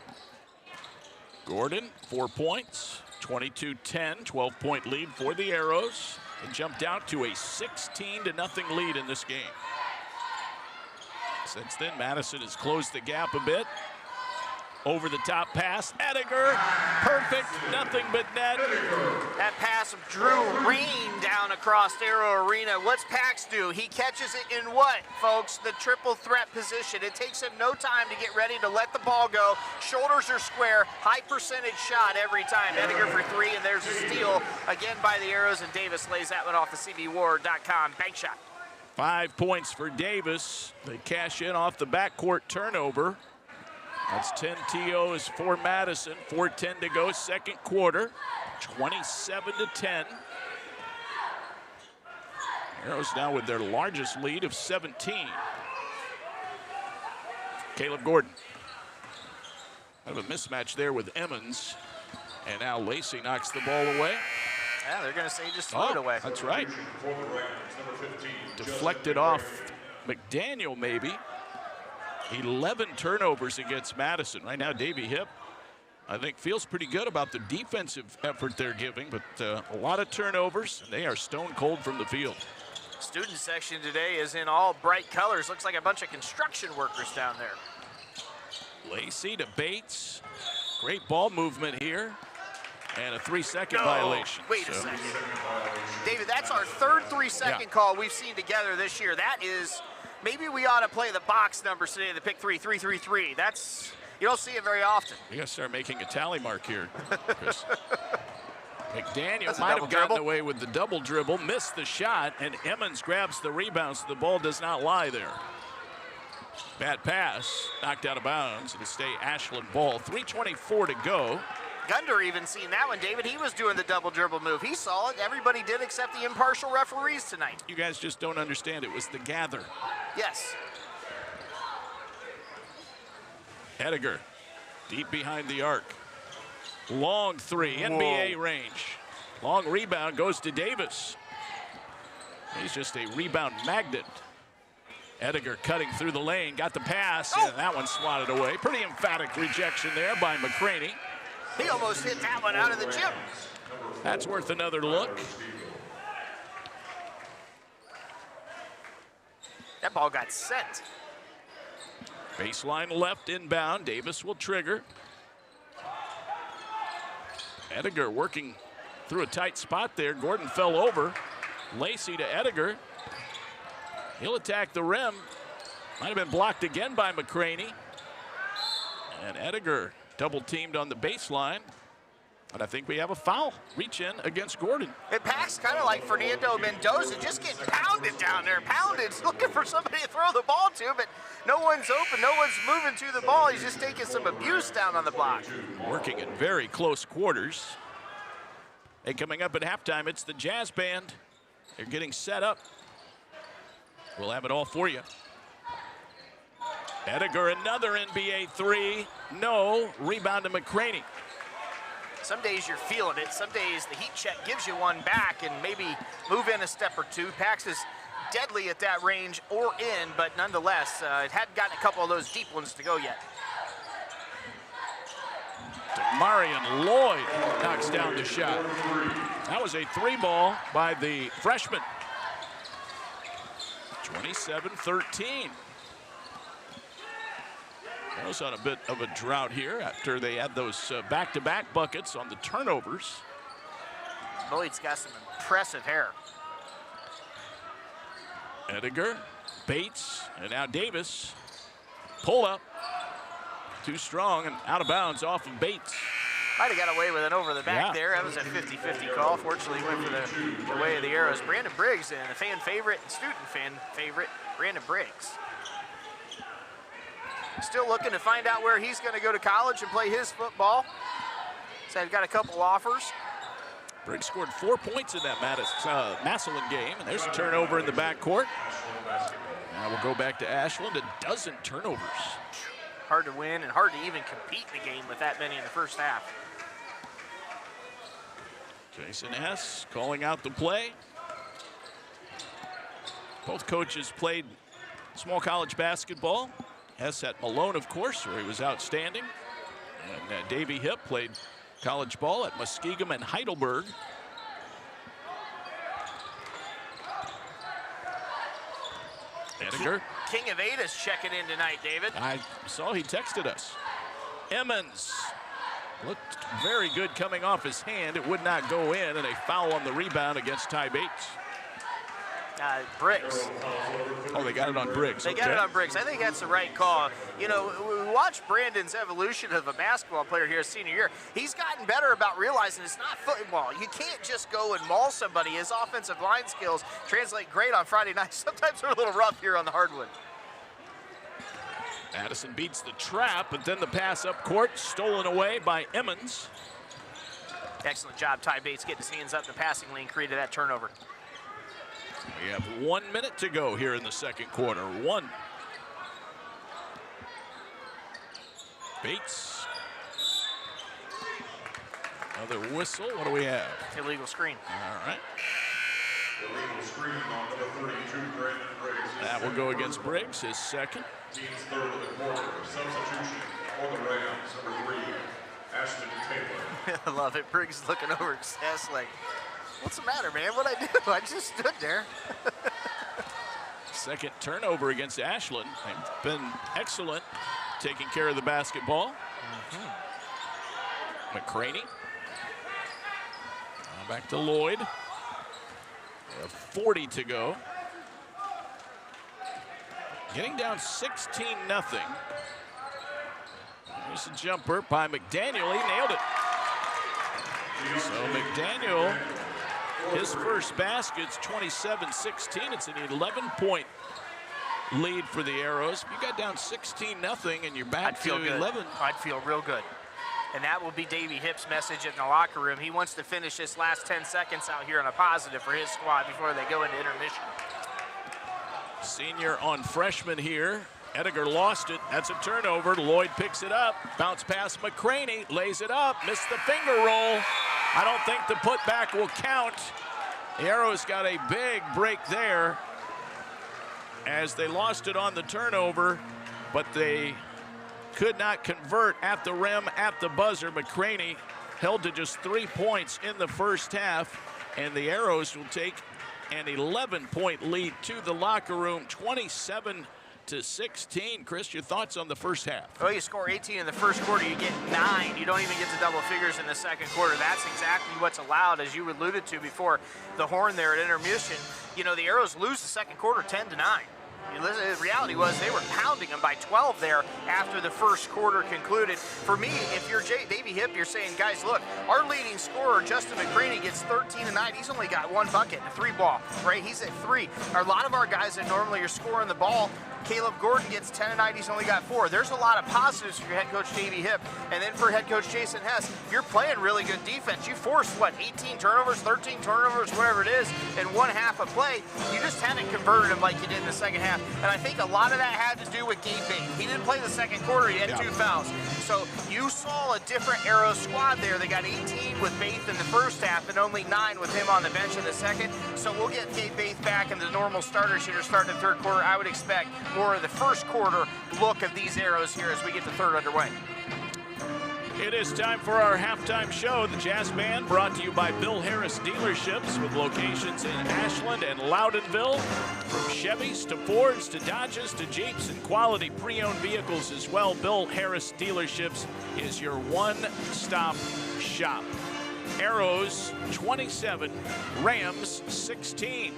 Gordon, 4 points, 22-10, 12-point lead for the Arrows. They jumped out to a 16-0 lead in this game. Since then, Madison has closed the gap a bit. Over the top pass, Ediger, perfect, nothing but net. That pass of Drew Rain down across Arrow Arena. What's Pax do? He catches it in what, folks? The triple threat position. It takes him no time to get ready to let the ball go. Shoulders are square, high percentage shot every time. Ediger for 3, and there's a steal again by the Arrows, and Davis lays that one off the CBWar.com bank shot. 5 points for Davis. They cash in off the backcourt turnover. That's 10 TOs for Madison. 4:10 to go, second quarter. 27-10. Arrows now with their largest lead of 17. Caleb Gordon. Kind of a mismatch there with Emmons. And now Lacey knocks the ball away. Yeah, they're going to say just throw it away. That's right. Deflected off McDaniel, maybe. 11 turnovers against Madison. Right now, Davey Hipp, I think, feels pretty good about the defensive effort they're giving, but a lot of turnovers, and they are stone cold from the field. Student section today is in all bright colors. Looks like a bunch of construction workers down there. Lacey to Bates. Great ball movement here. And a 3-second violation. Wait a second. David, that's our third 3-second call we've seen together this year. That is, maybe we ought to play the box numbers today, the pick 3. That's, you don't see it very often. We got to start making a tally mark here, Chris. McDaniel might have gotten away with the double dribble, missed the shot, and Emmons grabs the rebound, so the ball does not lie there. Bad pass, knocked out of bounds. It'll stay Ashland ball. 3:24 to go. Gunder even seen that one, David. He was doing the double dribble move. He saw it. Everybody did except the impartial referees tonight. You guys just don't understand. It was the gather. Yes. Ediger, deep behind the arc. Long three, NBA range. Long rebound goes to Davis. He's just a rebound magnet. Ediger cutting through the lane, got the pass, and that one swatted away. Pretty emphatic rejection there by McCraney. He almost hit that one out of the gym. That's worth another look. That ball got sent. Baseline left inbound. Davis will trigger. Ediger working through a tight spot there. Gordon fell over. Lacey to Ediger. He'll attack the rim. Might have been blocked again by McCraney. And Ediger double teamed on the baseline. But I think we have a foul. Reach in against Gordon. It packs kind of like Fernando Mendoza, just getting pounded down there. Pounded, looking for somebody to throw the ball to, but no one's open, no one's moving to the ball. He's just taking some abuse down on the block. Working in very close quarters. Hey, coming up at halftime, it's the Jazz Band. They're getting set up. We'll have it all for you. Ediger, another NBA three. No. Rebound to McCraney. Some days you're feeling it. Some days the heat check gives you one back and maybe move in a step or two. Pax is deadly at that range or in, but nonetheless, it hadn't gotten a couple of those deep ones to go yet. Marion Lloyd knocks down the shot. That was a three ball by the freshman. 27-13. Was on a bit of a drought here after they had those back-to-back buckets on the turnovers. Lloyd's got some impressive hair. Ediger, Bates, and now Davis. Pull up. Too strong and out of bounds off of Bates. Might have got away with it over the back there. That was a 50-50 call. Fortunately, he went for the way of the arrows. Brandon Briggs, and a fan favorite and student fan favorite, Brandon Briggs. Still looking to find out where he's going to go to college and play his football. So I've got a couple offers. Briggs scored 4 points in that Massillon game. And there's a turnover in the backcourt. Now we'll go back to Ashland. A dozen turnovers. Hard to win and hard to even compete in the game with that many in the first half. Jason Hess calling out the play. Both coaches played small college basketball. Hess at Malone, of course, where he was outstanding. And Davey Hipp played college ball at Muskegon and Heidelberg. Ediger. King of Eight is checking in tonight, David. I saw he texted us. Emmons looked very good coming off his hand. It would not go in, and a foul on the rebound against Ty Bates. Briggs. Oh, they got it on Briggs. They got it on Briggs. I think that's the right call. You know, we watched Brandon's evolution of a basketball player here his senior year. He's gotten better about realizing it's not football. You can't just go and maul somebody. His offensive line skills translate great on Friday nights. Sometimes they're a little rough here on the hardwood. Madison beats the trap, but then the pass up court stolen away by Emmons. Excellent job, Ty Bates, getting his hands up the passing lane, created that turnover. We have 1 minute to go here in the second quarter. One. Bates. Another whistle. What do we have? Illegal screen. All right. Illegal screen on number 32, Brandon Briggs. That will go against Briggs, his second. Team's third of the quarter. Substitution for the Rams, number 3, Ashland Taylor. I love it. Briggs looking over at Sess like, what's the matter, man? What'd I do? I just stood there. Second turnover against Ashland. They've been excellent taking care of the basketball. McCraney. Back to Lloyd. 40 to go. Getting down 16-0. There's a jumper by McDaniel. He nailed it. So McDaniel, his first basket's 27-16. It's an 11-point lead for the Arrows. If you got down 16-0 and you're back to 11. I'd feel real good. And that will be Davey Hipp's message in the locker room. He wants to finish this last 10 seconds out here on a positive for his squad before they go into intermission. Senior on freshman here. Ediger lost it. That's a turnover. Lloyd picks it up. Bounce pass McCraney. Lays it up. Missed the finger roll. I don't think the putback will count. The Arrows got a big break there as they lost it on the turnover, but they could not convert at the rim, at the buzzer. McCraney held to just 3 points in the first half, and the Arrows will take an 11-point lead to the locker room, 27-16. Chris, your thoughts on the first half? Well, you score 18 in the first quarter, you get 9. You don't even get to double figures in the second quarter. That's exactly what's allowed, as you alluded to before the horn there at intermission. You know, the Arrows lose the second quarter 10-9. The reality was they were pounding them by 12 there after the first quarter concluded. For me, if you're Davey Hipp, you're saying, guys, look, our leading scorer, Justin McCraney, gets 13 tonight. He's only got 1 bucket, a 3-ball, right? He's at 3. A lot of our guys that normally are scoring the ball, Caleb Gordon gets 10 tonight. He's only got 4. There's a lot of positives for your head coach, Davey Hipp. And then for head coach Jason Hess, you're playing really good defense. You forced, 18 turnovers, 13 turnovers, whatever it is, in 1 half of play. You just haven't converted them like you did in the second half. And I think a lot of that had to do with Gabe Bates. He didn't play the second quarter. He had 2 fouls. So you saw a different Arrows squad there. They got 18 with Bates in the first half and only 9 with him on the bench in the second. So we'll get Gabe Bates back in the normal starter shitter starting the third quarter. I would expect more of the first quarter look of these Arrows here as we get the third underway. It is time for our halftime show. The Jazz Band brought to you by Bill Harris Dealerships with locations in Ashland and Loudonville. From Chevys to Fords to Dodges to Jeeps and quality pre-owned vehicles as well. Bill Harris Dealerships is your one-stop shop. Arrows 27, Rams 16.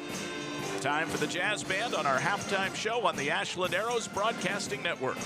Time for the Jazz Band on our halftime show on the Ashland Arrows Broadcasting Network.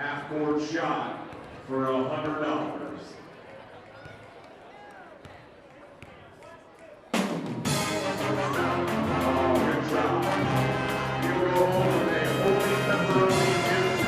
half-court shot for $100. Good job. You go home with a holy pepperoni juice.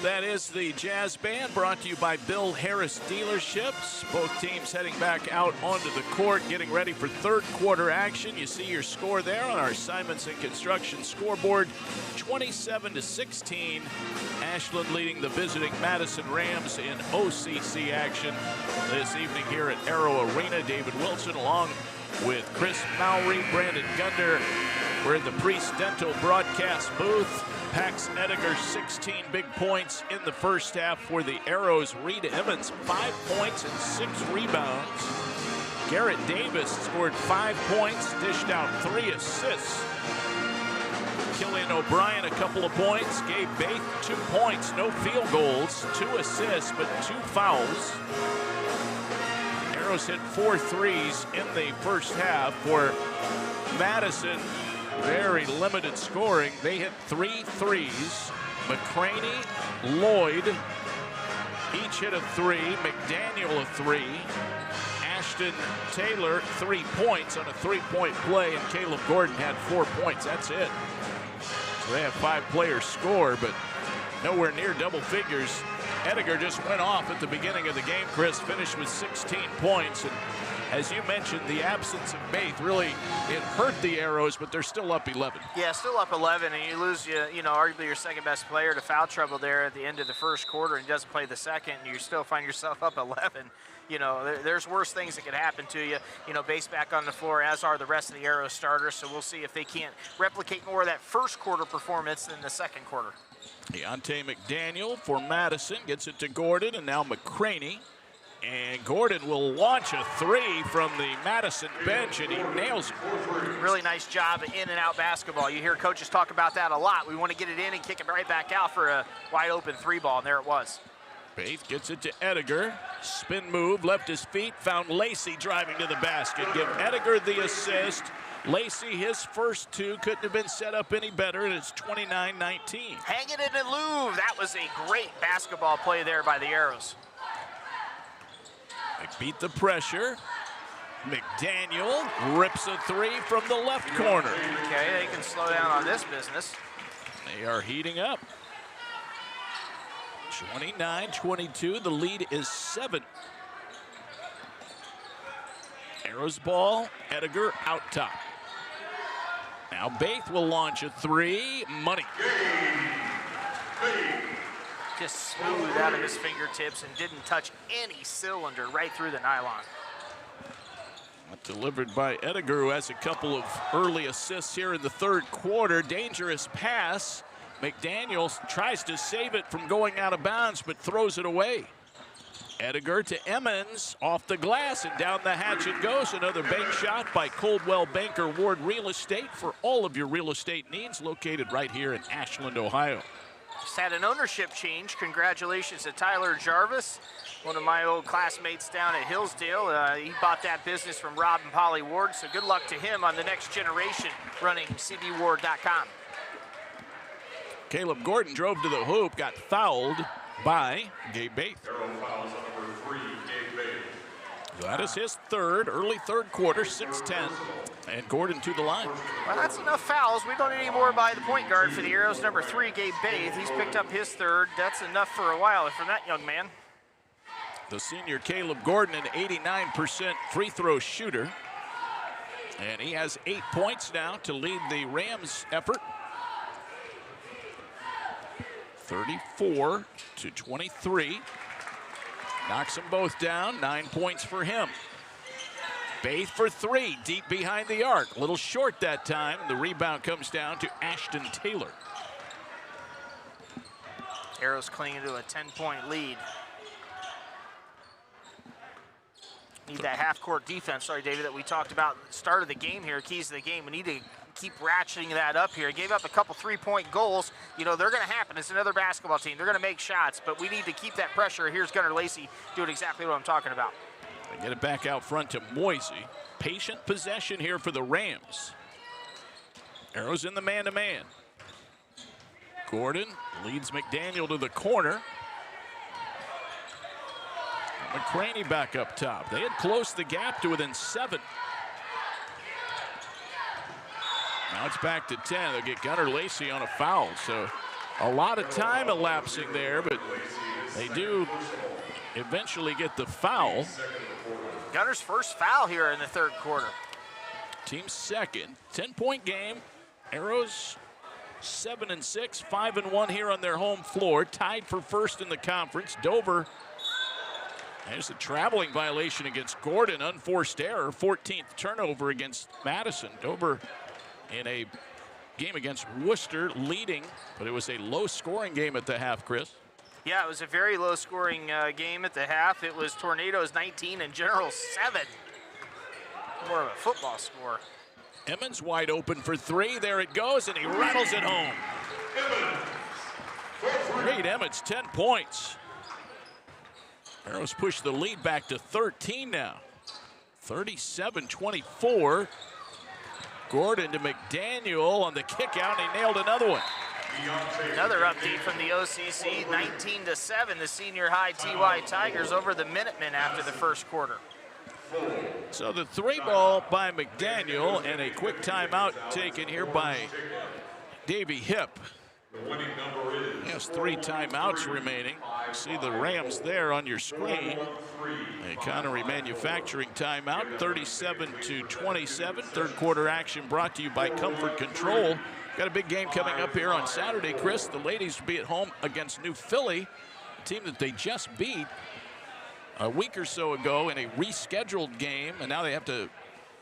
That is the Jazz Band, brought to you by Bill Harris Dealerships. Both teams heading back out onto the court, getting ready for third quarter action. You see your score there on our Simonson Construction scoreboard, 27-16. Ashland leading the visiting Madison Rams in OCC action this evening here at Arrow Arena. David Wilson along with Chris Mowry, Brandon Gunder. We're in the Priest Dental broadcast booth. Pax Ediger, 16 big points in the first half for the Arrows. Reed Emmons, 5 points and 6 rebounds. Garrett Davis scored 5 points, dished out 3 assists. Killian O'Brien a couple of points. Gabe Baith 2 points, no field goals, 2 assists, but 2 fouls. Arrows hit 4 threes in the first half. For Madison, very limited scoring. They hit 3 threes. McCraney, Lloyd, each hit a 3. McDaniel a 3. Ashton Taylor 3 points on a 3-point play, and Caleb Gordon had 4 points. That's it. So they have 5 players score, but nowhere near double figures. Ediger just went off at the beginning of the game, Chris, finished with 16 points. And as you mentioned, the absence of Baith really, it hurt the Arrows, but they're still up 11. Yeah, still up 11, and you lose, you know, arguably your second best player to foul trouble there at the end of the first quarter, and he doesn't play the second, and you still find yourself up 11. You know, there's worse things that could happen to you. You know, Baith back on the floor, as are the rest of the Arrows starters, so we'll see if they can't replicate more of that first quarter performance than the second quarter. Deontay McDaniel for Madison gets it to Gordon, and now McCraney. And Gordon will launch a 3 from the Madison bench, and he nails it. Really nice job of in and out basketball. You hear coaches talk about that a lot. We want to get it in and kick it right back out for a wide open 3 ball, and there it was. Baith gets it to Ediger. Spin move, left his feet, found Lacey driving to the basket. Give Ediger the assist. Lacey, his first 2 couldn't have been set up any better, and it's 29-19. Hang it in the Louvre. That was a great basketball play there by the Arrows. They beat the pressure. McDaniel rips a 3 from the left corner. Okay, they can slow down on this business. They are heating up. 29-22, the lead is 7. Arrows ball, Ediger out top. Now Baith will launch a 3, money. Just smooth out of his fingertips and didn't touch any cylinder right through the nylon. Delivered by Ediger, who has a couple of early assists here in the third quarter. Dangerous pass. McDaniel tries to save it from going out of bounds, but throws it away. Ediger to Emmons, off the glass, and down the hatch it goes. Another bank shot by Coldwell Banker Ward Real Estate for all of your real estate needs, located right here in Ashland, Ohio. Just had an ownership change. Congratulations to Tyler Jarvis, one of my old classmates down at Hillsdale. He bought that business from Rob and Polly Ward, so good luck to him on the next generation running cbward.com. Caleb Gordon drove to the hoop, got fouled by Gabe Baith. Arrow fouls on number 3, Gabe Baith. That is his third, early third quarter, 6-10. And Gordon to the line. Well, that's enough fouls. We don't need any more by the point guard for the Arrows. Number 3, Gabe Baith. He's picked up his third. That's enough for a while from that young man. The senior Caleb Gordon, an 89% free throw shooter. And he has 8 points now to lead the Rams effort. 34-23. Knocks them both down, 9 points for him. Baith for 3, deep behind the arc. A little short that time. The rebound comes down to Ashton Taylor. Arrows clinging to a 10-point lead. Need that half-court defense, sorry, David, that we talked about at the start of the game here, keys to the game. We need to keep ratcheting that up here. Gave up a couple 3-point goals. You know, they're going to happen. It's another basketball team. They're going to make shots, but we need to keep that pressure. Here's Gunnar Lacey doing exactly what I'm talking about. They get it back out front to Moisey. Patient possession here for the Rams. Arrows in the man-to-man. Gordon leads McDaniel to the corner. McCraney back up top. They had closed the gap to within 7. Now it's back to 10. They'll get Gunnar Lacey on a foul. So a lot of time elapsing there, but they do eventually get the foul. Gunnar's first foul here in the third quarter. Team second, 10-point game. Arrows 7-6, 5-1 here on their home floor. Tied for first in the conference. Dover, there's a traveling violation against Gordon. Unforced error, 14th turnover against Madison. Dover in a game against Worcester leading, but it was a low-scoring game at the half, Chris. Yeah, it was a very low-scoring game at the half. It was Tornadoes 19 and Generals 7. More of a football score. Emmons wide open for three. There it goes, and he rattles it home. Reed Emmons, 10 points. Arrows push the lead back to 13 now. 37-24. Gordon to McDaniel on the kick out, and he nailed another one. Another update from the OCC, 19-7, the senior high TY Tigers over the Minutemen after the first quarter. So the three ball by McDaniel and a quick timeout taken here by Davey Hipp. He has 3 timeouts remaining. You see the Rams there on your screen. A Connery Manufacturing timeout, 37-27. Third quarter action brought to you by Comfort Control. Got a big game coming up here on Saturday, Chris. The ladies will be at home against New Philly, a team that they just beat a week or so ago in a rescheduled game, and now they have to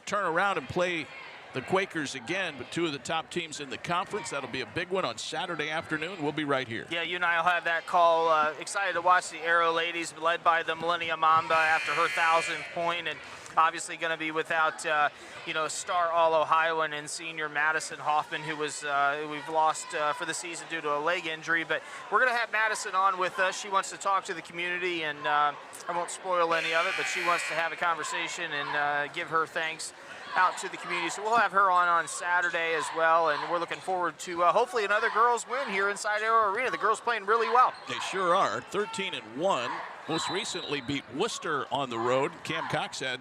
turn around and play the Quakers again, but 2 of the top teams in the conference. That'll be a big one on Saturday afternoon. We'll be right here. Yeah, you and I will have that call. Excited to watch the Arrow ladies led by the Millennium Mamba after her 1,000th point, and obviously going to be without, star All-Ohioan and senior Madison Hoffman, who was we've lost for the season due to a leg injury. But we're going to have Madison on with us. She wants to talk to the community, and I won't spoil any of it, but she wants to have a conversation and give her thanks out to the community. So we'll have her on Saturday as well, and we're looking forward to hopefully another girls win here inside Arrow Arena. The girls playing really well. They sure are. 13-1. Most recently beat Worcester on the road. Cam Cox had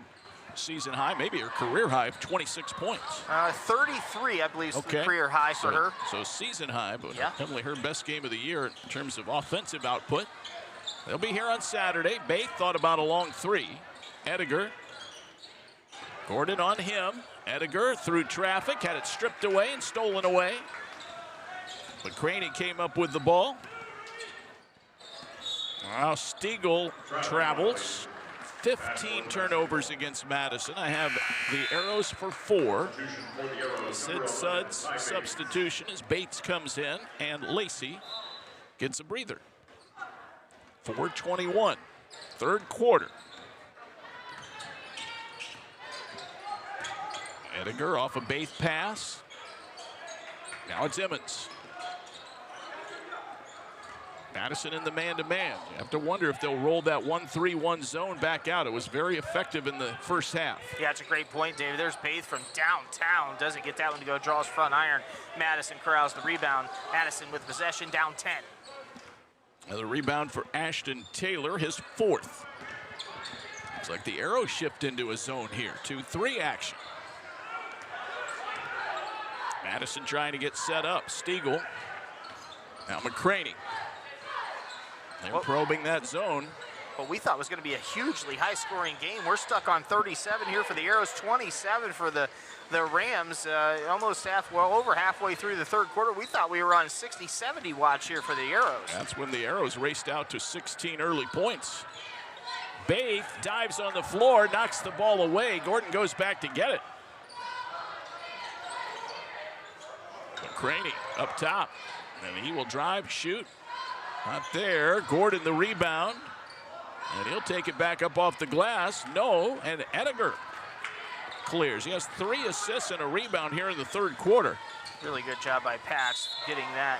season high, maybe her career high of 26 points. 33, I believe, is the career high for her. So season high, but definitely her best game of the year in terms of offensive output. They'll be here on Saturday. Bates thought about a long 3. Ediger. Gordon on him. Ediger through traffic, had it stripped away and stolen away. But Craney came up with the ball. Now Stiegel travels. 15 turnovers against Madison. I have the Arrows for 4. Sid Suds substitution as Bates comes in, and Lacey gets a breather. 4:21, third quarter. Ediger off a Bates pass. Now it's Emmons. Madison in the man-to-man. You have to wonder if they'll roll that 1-3-1 zone back out. It was very effective in the first half. Yeah, it's a great point, David. There's Bates from downtown. Doesn't get that one to go. Draws front iron. Madison corrals the rebound. Madison with possession, down 10. Another rebound for Ashton Taylor, his 4th. Looks like the Arrows shift into a zone here. 2-3 action. Madison trying to get set up. Stiegel. Now McCraney. They're probing that zone. What we thought was going to be a hugely high-scoring game. We're stuck on 37 here for the Arrows, 27 for the Rams. Almost over halfway through the third quarter. We thought we were on 60-70 watch here for the Arrows. That's when the Arrows raced out to 16 early points. Bates dives on the floor, knocks the ball away. Gordon goes back to get it. McCraney up top, and he will drive, shoot. Not there. Gordon the rebound. And he'll take it back up off the glass. No, and Ediger clears. He has 3 assists and a rebound here in the third quarter. Really good job by Patch getting that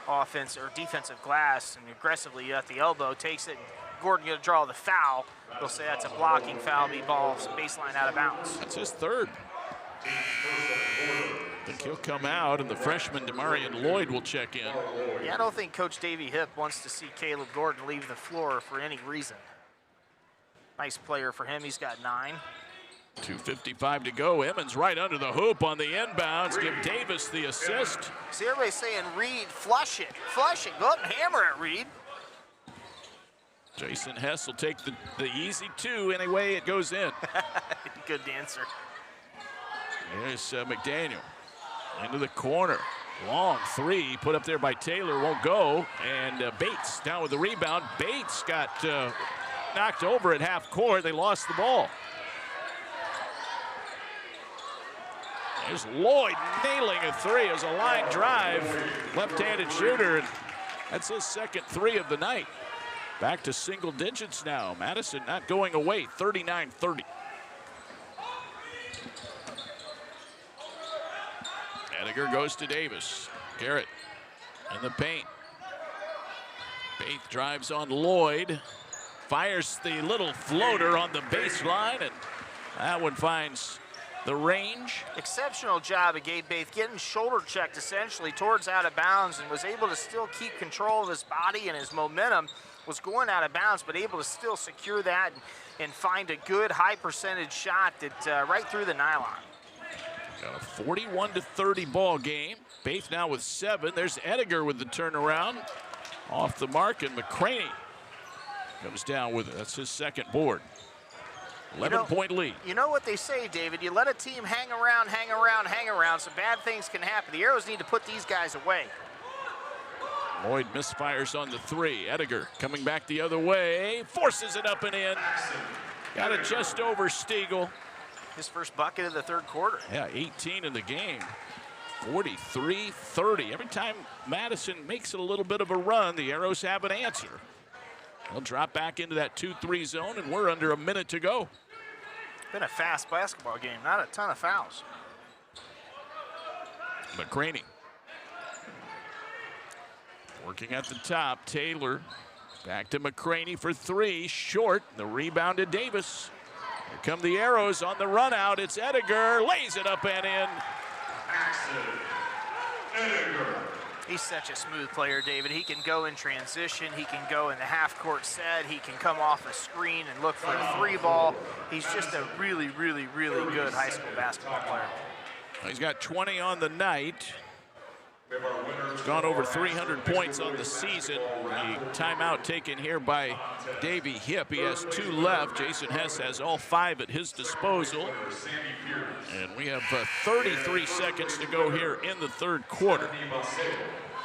offense or defensive glass and aggressively at the elbow. Takes it. Gordon going to draw the foul. We'll say that's a blocking foul. The ball's baseline out of bounds. That's his 3rd. I think he'll come out, and the freshman Demarion Lloyd will check in. Yeah, I don't think Coach Davey Hipp wants to see Caleb Gordon leave the floor for any reason. Nice player for him. He's got 9. 2:55 to go. Emmons right under the hoop on the inbounds. Give Davis the assist. See, everybody's saying, Reed, flush it. Flush it. Go up and hammer it, Reed. Jason Hess will take the easy 2 anyway it goes in. Good answer. There's McDaniel into the corner. Long 3 put up there by Taylor, won't go. And Bates down with the rebound. Bates got knocked over at half court. They lost the ball. There's Lloyd nailing a 3 as a line drive. Left-handed shooter. And that's his second 3 of the night. Back to single digits now. Madison not going away, 39-30. Edgar goes to Davis. Garrett in the paint. Baith drives on Lloyd. Fires the little floater on the baseline, and that one finds the range. Exceptional job of Gabe Baith getting shoulder checked essentially towards out of bounds, and was able to still keep control of his body, and his momentum was going out of bounds, but able to still secure that and find a good high percentage shot that right through the nylon. Got a 41-30 ball game. Baith now with 7. There's Edgar with the turnaround. Off the mark, and McCraney comes down with it. That's his second board. 11-point lead. You know what they say, David? You let a team hang around, some bad things can happen. The Arrows need to put these guys away. Lloyd misfires on the 3. Edgar coming back the other way. Forces it up and in. Got it just over Stiegel. His first bucket of the third quarter. Yeah, 18 in the game. 43-30. Every time Madison makes a little bit of a run, the Arrows have an answer. They'll drop back into that 2-3 zone, and we're under a minute to go. Been a fast basketball game, not a ton of fouls. McCraney working at the top. Taylor back to McCraney for 3. Short. The rebound to Davis. Here come the Arrows on the run out. It's Edgar. Lays it up and in. He's such a smooth player, David. He can go in transition. He can go in the half-court set. He can come off a screen and look for a 3 ball. He's just a really, really, really good high school basketball player. He's got 20 on the night. He's gone over 300 points on the season. The timeout taken here by Davey Hipp. He has 2 left. Jason Hess has all 5 at his disposal. And we have 33 seconds to go here in the third quarter.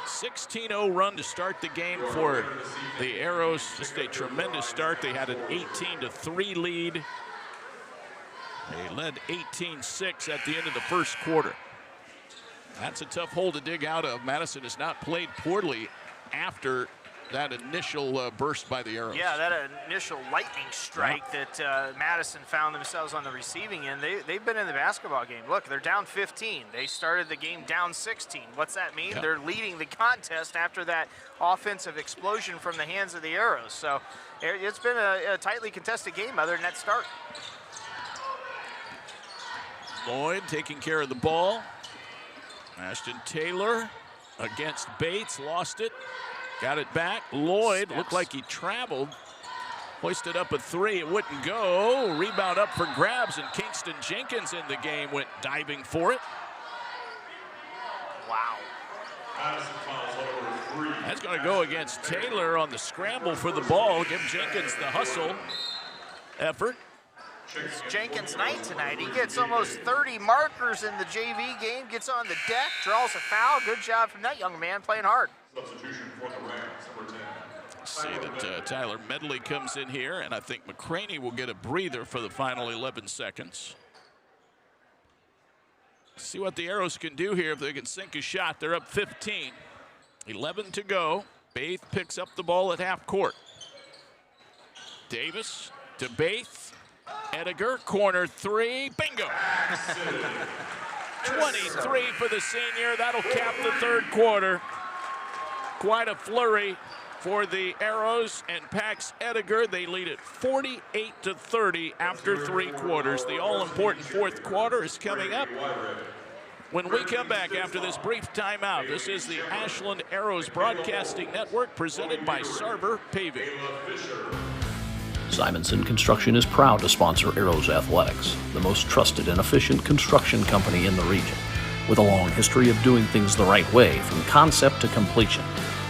16-0 run to start the game for the Arrows. Just a tremendous start. They had an 18-3 lead. They led 18-6 at the end of the first quarter. That's a tough hole to dig out of. Madison has not played poorly after that initial burst by the Arrows. Yeah, that initial lightning strike that Madison found themselves on the receiving end. They've been in the basketball game. Look, they're down 15. They started the game down 16. What's that mean? Yeah. They're leading the contest after that offensive explosion from the hands of the Arrows. So it's been a tightly contested game other than that start. Lloyd taking care of the ball. Ashton Taylor against Bates, lost it, got it back. Lloyd looked like he traveled, hoisted up a 3, it wouldn't go. Rebound up for grabs, and Kingston Jenkins in the game went diving for it. Wow. That's going to go against Taylor on the scramble for the ball. Give Jenkins the hustle effort. It's Jenkins' night tonight. He gets almost 30 markers in the JV game, gets on the deck, draws a foul. Good job from that young man playing hard. Substitution for the Rams, number 10. See that Tyler Medley comes in here, and I think McCraney will get a breather for the final 11 seconds. See what the Arrows can do here if they can sink a shot. They're up 15. 11 to go. Baith picks up the ball at half court. Davis to Baith. Edgar, corner 3, bingo. 23 for the senior. That'll cap the third quarter. Quite a flurry for the Arrows and Pax Edgar. They lead it 48-30 after 3 quarters. The all-important fourth quarter is coming up. When we come back after this brief timeout, this is the Ashland Arrows Broadcasting Network presented by Sarver Paving. Simonson Construction is proud to sponsor Arrows Athletics, the most trusted and efficient construction company in the region. With a long history of doing things the right way from concept to completion,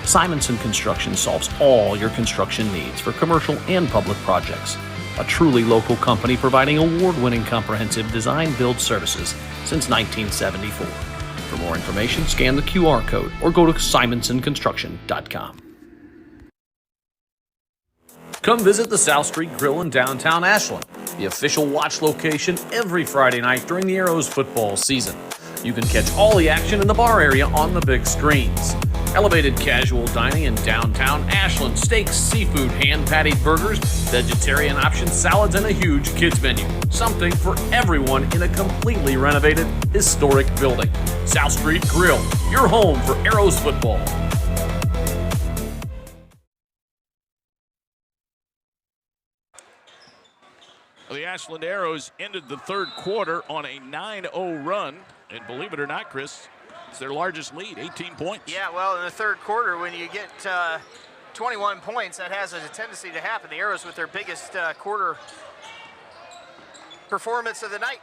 Simonson Construction solves all your construction needs for commercial and public projects. A truly local company providing award-winning comprehensive design-build services since 1974. For more information, scan the QR code or go to simonsonconstruction.com. Come visit the South Street Grill in downtown Ashland, the official watch location every Friday night during the Arrows football season. You can catch all the action in the bar area on the big screens. Elevated casual dining in downtown Ashland. Steaks, seafood, hand-patted burgers, vegetarian options, salads, and a huge kids menu. Something for everyone in a completely renovated, historic building. South Street Grill, your home for Arrows football. The Ashland Arrows ended the third quarter on a 9-0 run. And believe it or not, Chris, it's their largest lead, 18 points. Yeah, well, in the third quarter, when you get 21 points, that has a tendency to happen. The Arrows with their biggest quarter performance of the night.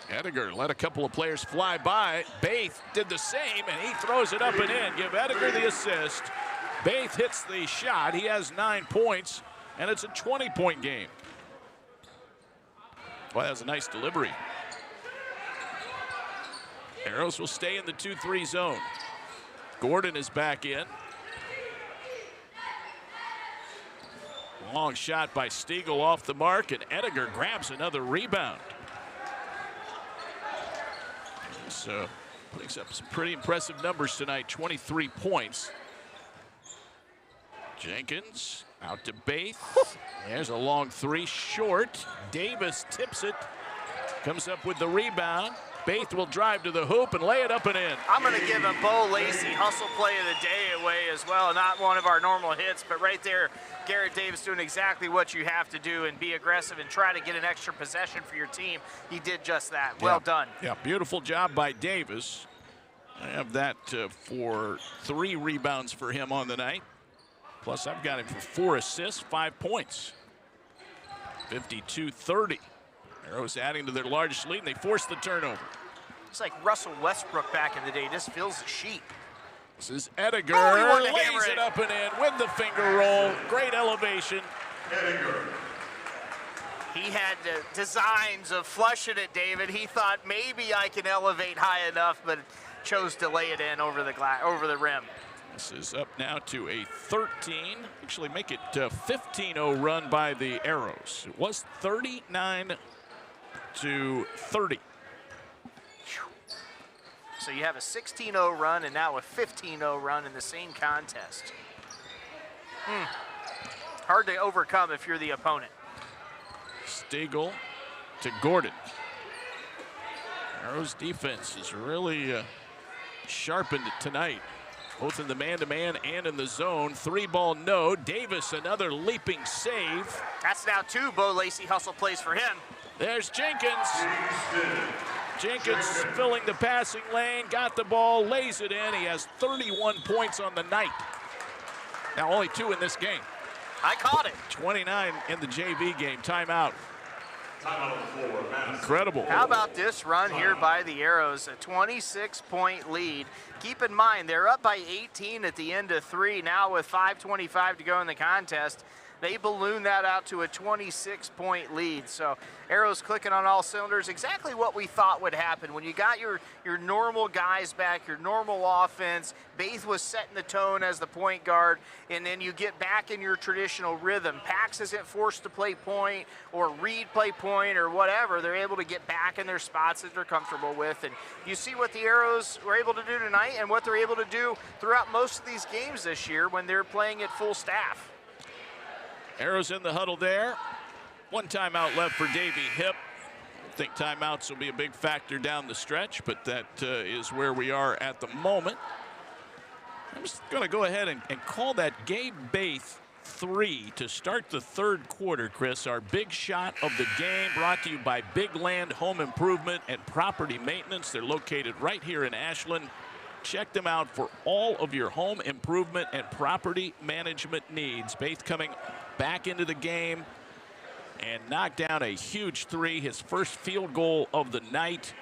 Ediger let a couple of players fly by. Baith did the same, and he throws it up and in. Give Ediger the assist. Baith hits the shot. He has 9 points, and it's a 20-point game. Well, that was a nice delivery. Arrows will stay in the 2-3 zone. Gordon is back in. Long shot by Stiegel off the mark, and Ediger grabs another rebound. So picks up some pretty impressive numbers tonight, 23 points. Jenkins out to Baith. There's a long three, short. Davis tips it, comes up with the rebound. Baith will drive to the hoop and lay it up and in. I'm going to give a Bo Lacey hustle play of the day away as well. Not one of our normal hits, but right there, Garrett Davis doing exactly what you have to do and be aggressive and try to get an extra possession for your team. He did just that. Well done. Yeah, beautiful job by Davis. I have that for 3 rebounds for him on the night. Plus, I've got him for 4 assists, 5 points. 52-30. Arrows adding to their largest lead, and they force the turnover. It's like Russell Westbrook back in the day. Just fills the sheet. This is Ediger. Lays it up and in with the finger roll. Great elevation. Ediger. He had designs of flushing it, David. He thought maybe I can elevate high enough, but chose to lay it in over the rim. This is up now to a 13, actually make it 15-0 run by the Arrows. It was 39-30. So you have a 16-0 run and now a 15-0 run in the same contest. Hard to overcome if you're the opponent. Stiegel to Gordon. Arrows defense is really sharpened tonight, both in the man-to-man and in the zone. 3-ball no. Davis, another leaping save. That's now 2 Bo Lacey hustle plays for him. There's Jenkins. Jenkins filling the passing lane, got the ball, lays it in. He has 31 points on the night. Now only 2 in this game. I caught it. 29 in the JV game. Timeout. Incredible. How about this run here by the Arrows? A 26-point lead. Keep in mind, they're up by 18 at the end of 3. Now with 5:25 to go in the contest, they balloon that out to a 26-point lead. So Arrows clicking on all cylinders. Exactly what we thought would happen. When you got your normal guys back, your normal offense, Baith was setting the tone as the point guard, and then you get back in your traditional rhythm. Pax isn't forced to play point or Reed play point or whatever. They're able to get back in their spots that they're comfortable with. And you see what the Arrows were able to do tonight and what they're able to do throughout most of these games this year when they're playing at full staff. Arrows in the huddle there. 1 timeout left for Davey Hip. I think timeouts will be a big factor down the stretch, but that is where we are at the moment. I'm just going to go ahead and call that Gabe Baith 3 to start the third quarter, Chris. Our big shot of the game brought to you by Big Land Home Improvement and Property Maintenance. They're located right here in Ashland. Check them out for all of your home improvement and property management needs. Baith coming back into the game and knocked down a huge 3. His first field goal of the night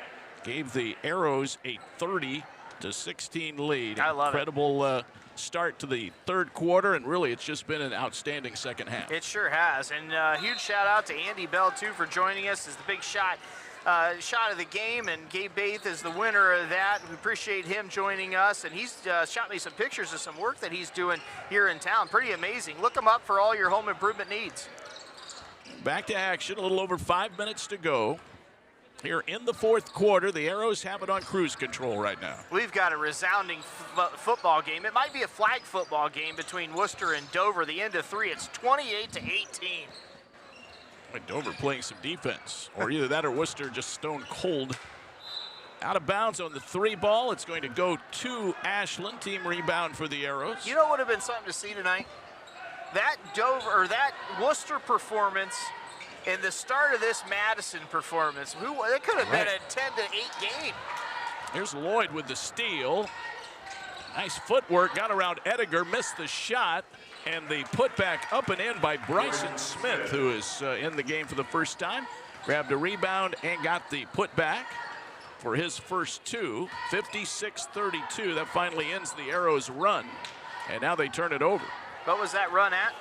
gave the Arrows a 30-16 lead. I love it. Incredible start to the third quarter, and really it's just been an outstanding second half. It sure has. And huge shout out to Andy Bell too for joining us as the big shot of the game, and Gabe Baith is the winner of that. We appreciate him joining us, and he's shot me some pictures of some work that he's doing here in town. Pretty amazing. Look him up for all your home improvement needs. Back to action, a little over 5 minutes to go. here in the fourth quarter. The Arrows have it on cruise control right now. We've got a resounding football game. It might be a flag football game between Worcester and Dover. The end of 3, it's 28-18. Dover playing some defense, or either that or Worcester just stone cold. Out of bounds on the 3 ball. It's going to go to Ashland. Team rebound for the Arrows. You know what would have been something to see tonight? That Worcester performance and the start of this Madison performance. It could have been a 10-8 game. Here's Lloyd with the steal. Nice footwork, got around Ediger, missed the shot, and the putback up and in by Bryson Smith, who is in the game for the first time. Grabbed a rebound and got the putback for his first 2. 56-32. That finally ends the Arrows' run, and now they turn it over. What was that run at?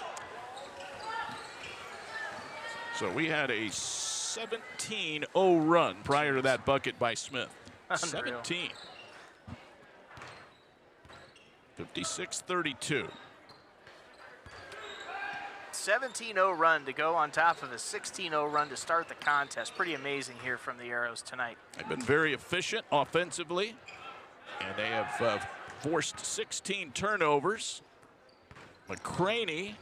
So we had a 17-0 run prior to that bucket by Smith. Unreal. 17. 56-32. 17-0 run to go on top of a 16-0 run to start the contest. Pretty amazing here from the Arrows tonight. They've been very efficient offensively, and they have forced 16 turnovers. McCraney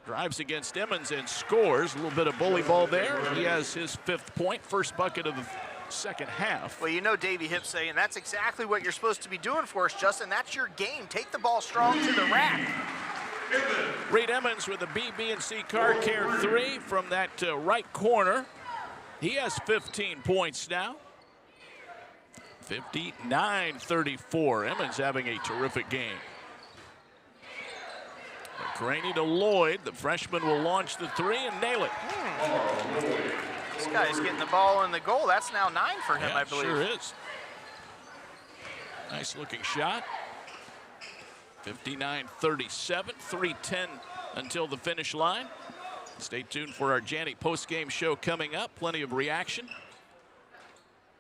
drives against Emmons and scores. A little bit of bully ball there. He has his 5th point, first bucket of the second half. Well, you know Davey Hip saying that's exactly what you're supposed to be doing for us, Justin. That's your game. Take the ball strong to the rack. Reed Emmons with a BB&C Car Care 3 from that right corner. He has 15 points now. 59-34. Emmons having a terrific game. McCraney to Lloyd. The freshman will launch the 3 and nail it. This guy's getting the ball in the goal. That's now 9 for him, I believe. Sure is. Nice looking shot. 59-37, 3:10 until the finish line. Stay tuned for our Janny post-game show coming up. Plenty of reaction.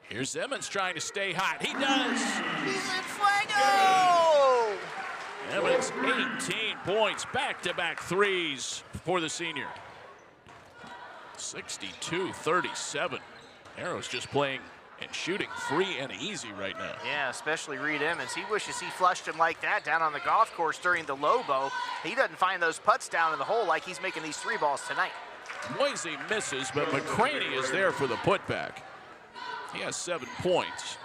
Here's Emmons trying to stay hot. He does. He's in fuego! Emmons, 18 points, back-to-back threes for the senior. 62-37. Arrows just playing and shooting free and easy right now. Yeah, especially Reed Emmons. He wishes he flushed him like that down on the golf course during the Lobo. He doesn't find those putts down in the hole like he's making these 3 balls tonight. Noisy misses, but McCraney is there for the putback. He has 7 points.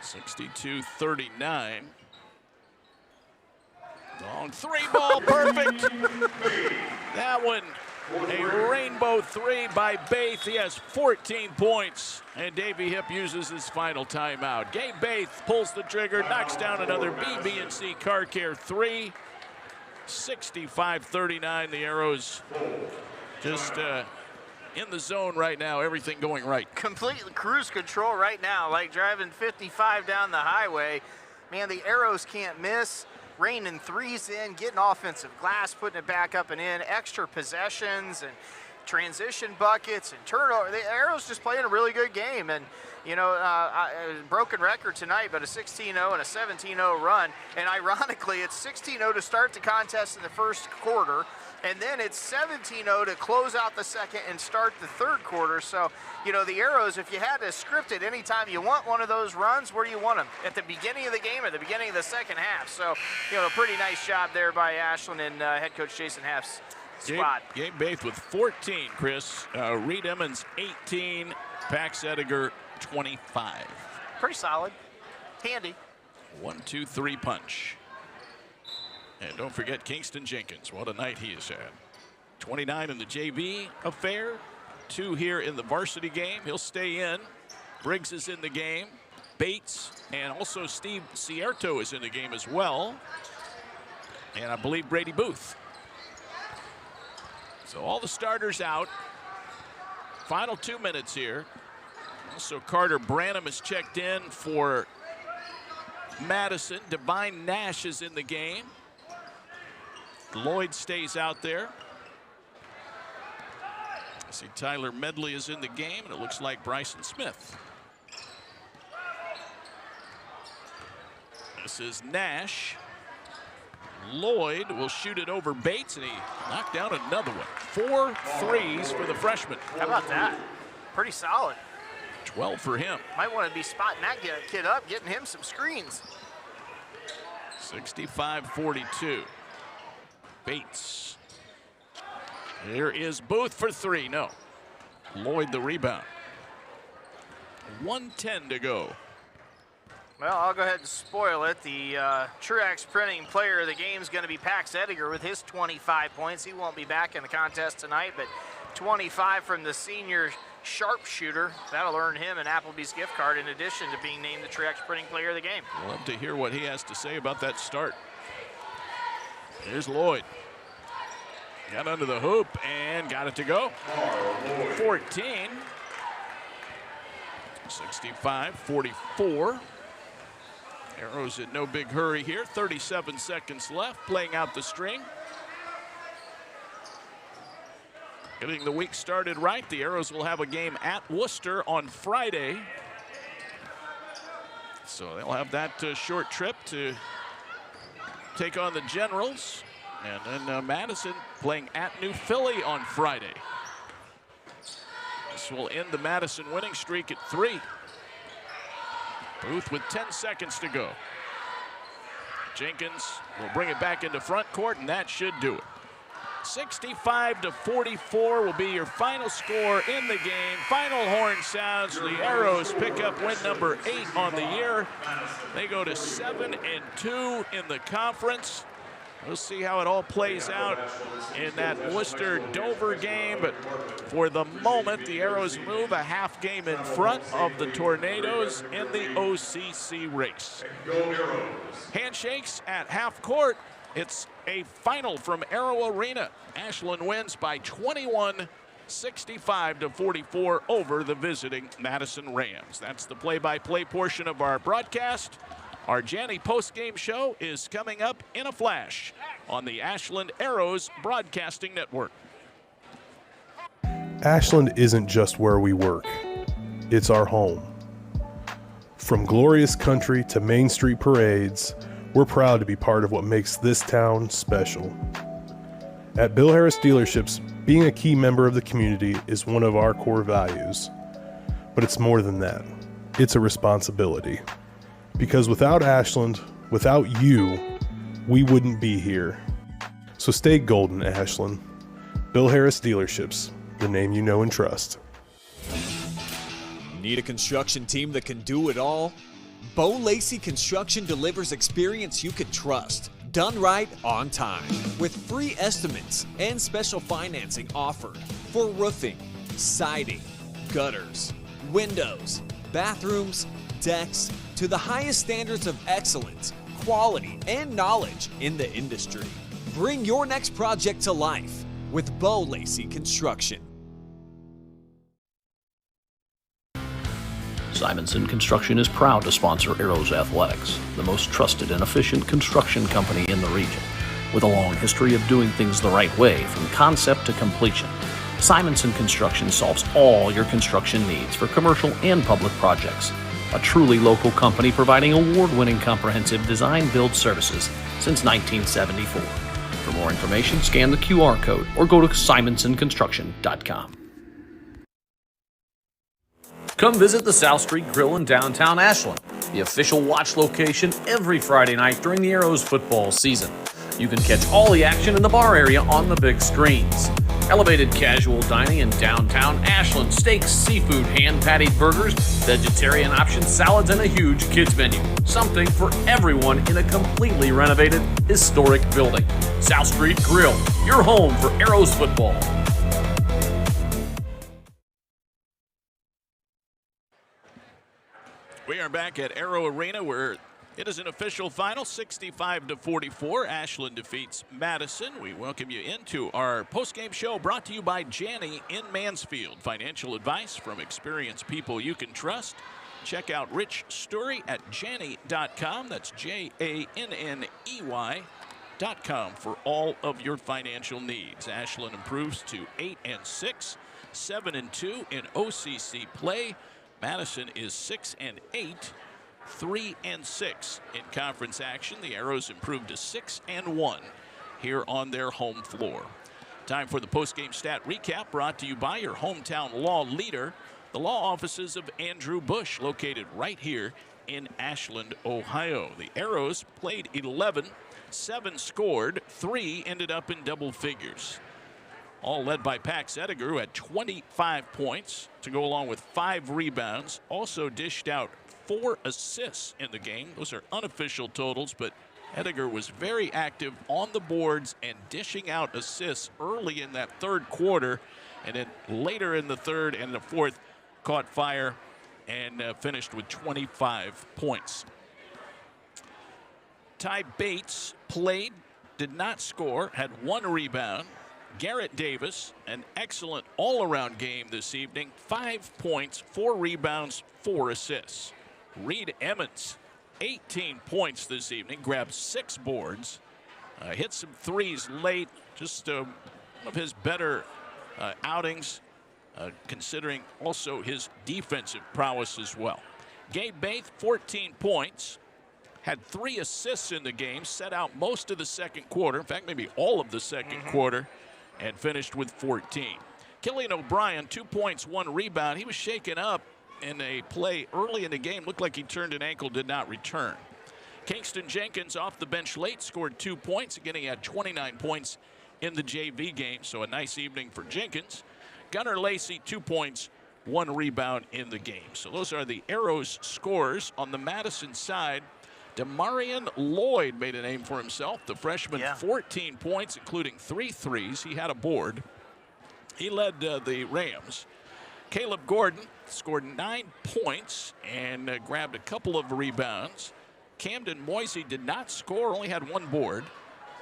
62-39. Long 3 ball, perfect. That one, a rainbow 3 by Baith. He has 14 points, and Davey Hip uses his final timeout. Gabe Baith pulls the trigger, knocks down another BB&C Car Care 3. 65-39. The Arrows just in the zone right now. Everything going right. Complete cruise control right now, like driving 55 down the highway. Man, the Arrows can't miss. Raining 3s in, getting offensive glass, putting it back up and in, extra possessions and transition buckets and turnover. The Arrows just playing a really good game, and you know, broken record tonight, but a 16-0 and a 17-0 run. And ironically, it's 16-0 to start the contest in the first quarter, and then it's 17-0 to close out the second and start the third quarter. So, you know, the Arrows, if you had to script it anytime you want one of those runs, where do you want them? At the beginning of the game or the beginning of the second half? So, you know, a pretty nice job there by Ashland and head coach Jason Heff's squad. Gabe Baith with 14, Chris. Reed Emmons, 18. Pax Ediger, 25. Pretty solid. Handy. 1-2-3 punch. And don't forget Kingston Jenkins. What a night he has had. 29 in the JV affair. 2 here in the varsity game. He'll stay in. Briggs is in the game. Bates and also Steve Cierto is in the game as well. And I believe Brady Booth. So all the starters out. Final 2 minutes here. Also Carter Branham is checked in for Madison. Divine Nash is in the game. Lloyd stays out there. I see Tyler Medley is in the game, and it looks like Bryson Smith. This is Nash. Lloyd will shoot it over Bates, and he knocked down another one. 4 threes for the freshman. How about that? pretty solid. 12 for him. Might want to be spotting that kid up, getting him some screens. 65-42. Bates. Here is Booth for three. No. Lloyd the rebound. 1:10 to go. Well, I'll go ahead and spoil it. The Truax Printing player of the game is going to be Pax Ediger with his 25 points. He won't be back in the contest tonight, but 25 from the senior sharpshooter. That'll earn him an Applebee's gift card in addition to being named the Truax Printing player of the game. We'll love to hear what he has to say about that start. Here's Lloyd. Got under the hoop and got it to go. 14. 65-44. Arrows in no big hurry here. 37 seconds left, playing out the string. Getting the week started right. The Arrows will have a game at Worcester on Friday. So they'll have that short trip to take on the Generals. And then Madison playing at New Philly on Friday. This will end the Madison winning streak at 3. Booth with 10 seconds to go. Jenkins will bring it back into front court, and that should do it. 65-44 will be your final score in the game. Final horn sounds. The Arrows pick up win number 8 on the year. They go to 7-2 in the conference. We'll see how it all plays out in that Worcester-Dover game, but for the moment, the Arrows move a half game in front of the Tornadoes in the OCC race. Handshakes at half court. It's a final from Arrow Arena. Ashland wins by 21, 65-44 over the visiting Madison Rams. That's the play-by-play portion of our broadcast. Our Janney postgame show is coming up in a flash on the Ashland Arrows Broadcasting Network. Ashland isn't just where we work, it's our home. From glorious country to Main Street parades, we're proud to be part of what makes this town special. At Bill Harris Dealerships, being a key member of the community is one of our core values. But it's more than that. It's a responsibility. Because without Ashland, without you, we wouldn't be here. So stay golden, Ashland. Bill Harris Dealerships, the name you know and trust. Need a construction team that can do it all? Bo Lacey Construction delivers experience you can trust. Done right, on time. With free estimates and special financing offered for roofing, siding, gutters, windows, bathrooms, decks, to the highest standards of excellence, quality, and knowledge in the industry. Bring your next project to life with Bo Lacey Construction. Simonson Construction is proud to sponsor Arrows Athletics, the most trusted and efficient construction company in the region. With a long history of doing things the right way from concept to completion, Simonson Construction solves all your construction needs for commercial and public projects. A truly local company providing award-winning comprehensive design-build services since 1974. For more information, scan the QR code or go to simonsonconstruction.com. Come visit the South Street Grill in downtown Ashland, the official watch location every Friday night during the Arrows football season. You can catch all the action in the bar area on the big screens. Elevated casual dining in downtown Ashland, steaks, seafood, hand-patted burgers, vegetarian options, salads, and a huge kids menu. Something for everyone in a completely renovated, historic building. South Street Grill, your home for Arrows football. We are back at Arrow Arena where it is an official final, 65-44. Ashland defeats Madison. We welcome you into our postgame show brought to you by Janney in Mansfield. Financial advice from experienced people you can trust. Check out Rich Story at Janney.com. That's JANNEY.com for all of your financial needs. Ashland improves to 8-6, 7-2 in OCC play. Madison is 6-8, 3-6 in conference action. The Arrows improved to 6-1 here on their home floor. Time for the postgame stat recap brought to you by your hometown law leader, the law offices of Andrew Bush, located right here in Ashland, Ohio. The Arrows played 11, 7 scored, 3 ended up in double figures. All led by Pax Ediger, who had 25 points to go along with 5 rebounds. Also dished out 4 assists in the game. Those are unofficial totals, but Ediger was very active on the boards and dishing out assists early in that third quarter. And then later in the third and the fourth, caught fire and finished with 25 points. Ty Bates played, did not score, had 1 rebound. Garrett Davis, an excellent all-around game this evening. 5 points, 4 rebounds, 4 assists. Reed Emmons, 18 points this evening, grabbed 6 boards, hit some threes late. Just one of his better outings, considering also his defensive prowess as well. Gabe Baith, 14 points, had 3 assists in the game, set out most of the second quarter, in fact, maybe all of the second quarter, and finished with 14. Killian O'Brien, 2 points, 1 rebound. He was shaken up in a play early in the game. Looked like he turned an ankle, did not return. Kingston Jenkins off the bench late, scored 2 points. Again, he had 29 points in the JV game, so a nice evening for Jenkins. Gunnar Lacey, 2 points, 1 rebound in the game. So those are the Arrows scores. On the Madison side, Demarion Lloyd made a name for himself. The freshman, 14 points, including 3 threes. He had a board. He led the Rams. Caleb Gordon scored 9 points and grabbed a couple of rebounds. Camden Moisey did not score, only had 1 board.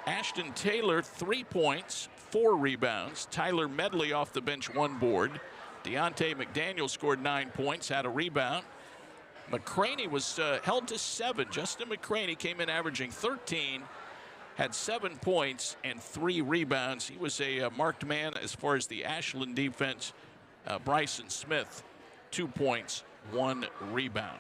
Ashton Taylor, 3 points, 4 rebounds. Tyler Medley off the bench, 1 board. Deontay McDaniel scored 9 points, had a rebound. McCraney was held to 7. Justin McCraney came in averaging 13, had 7 points and 3 rebounds. He was a marked man as far as the Ashland defense. Bryson Smith, 2 points, 1 rebound.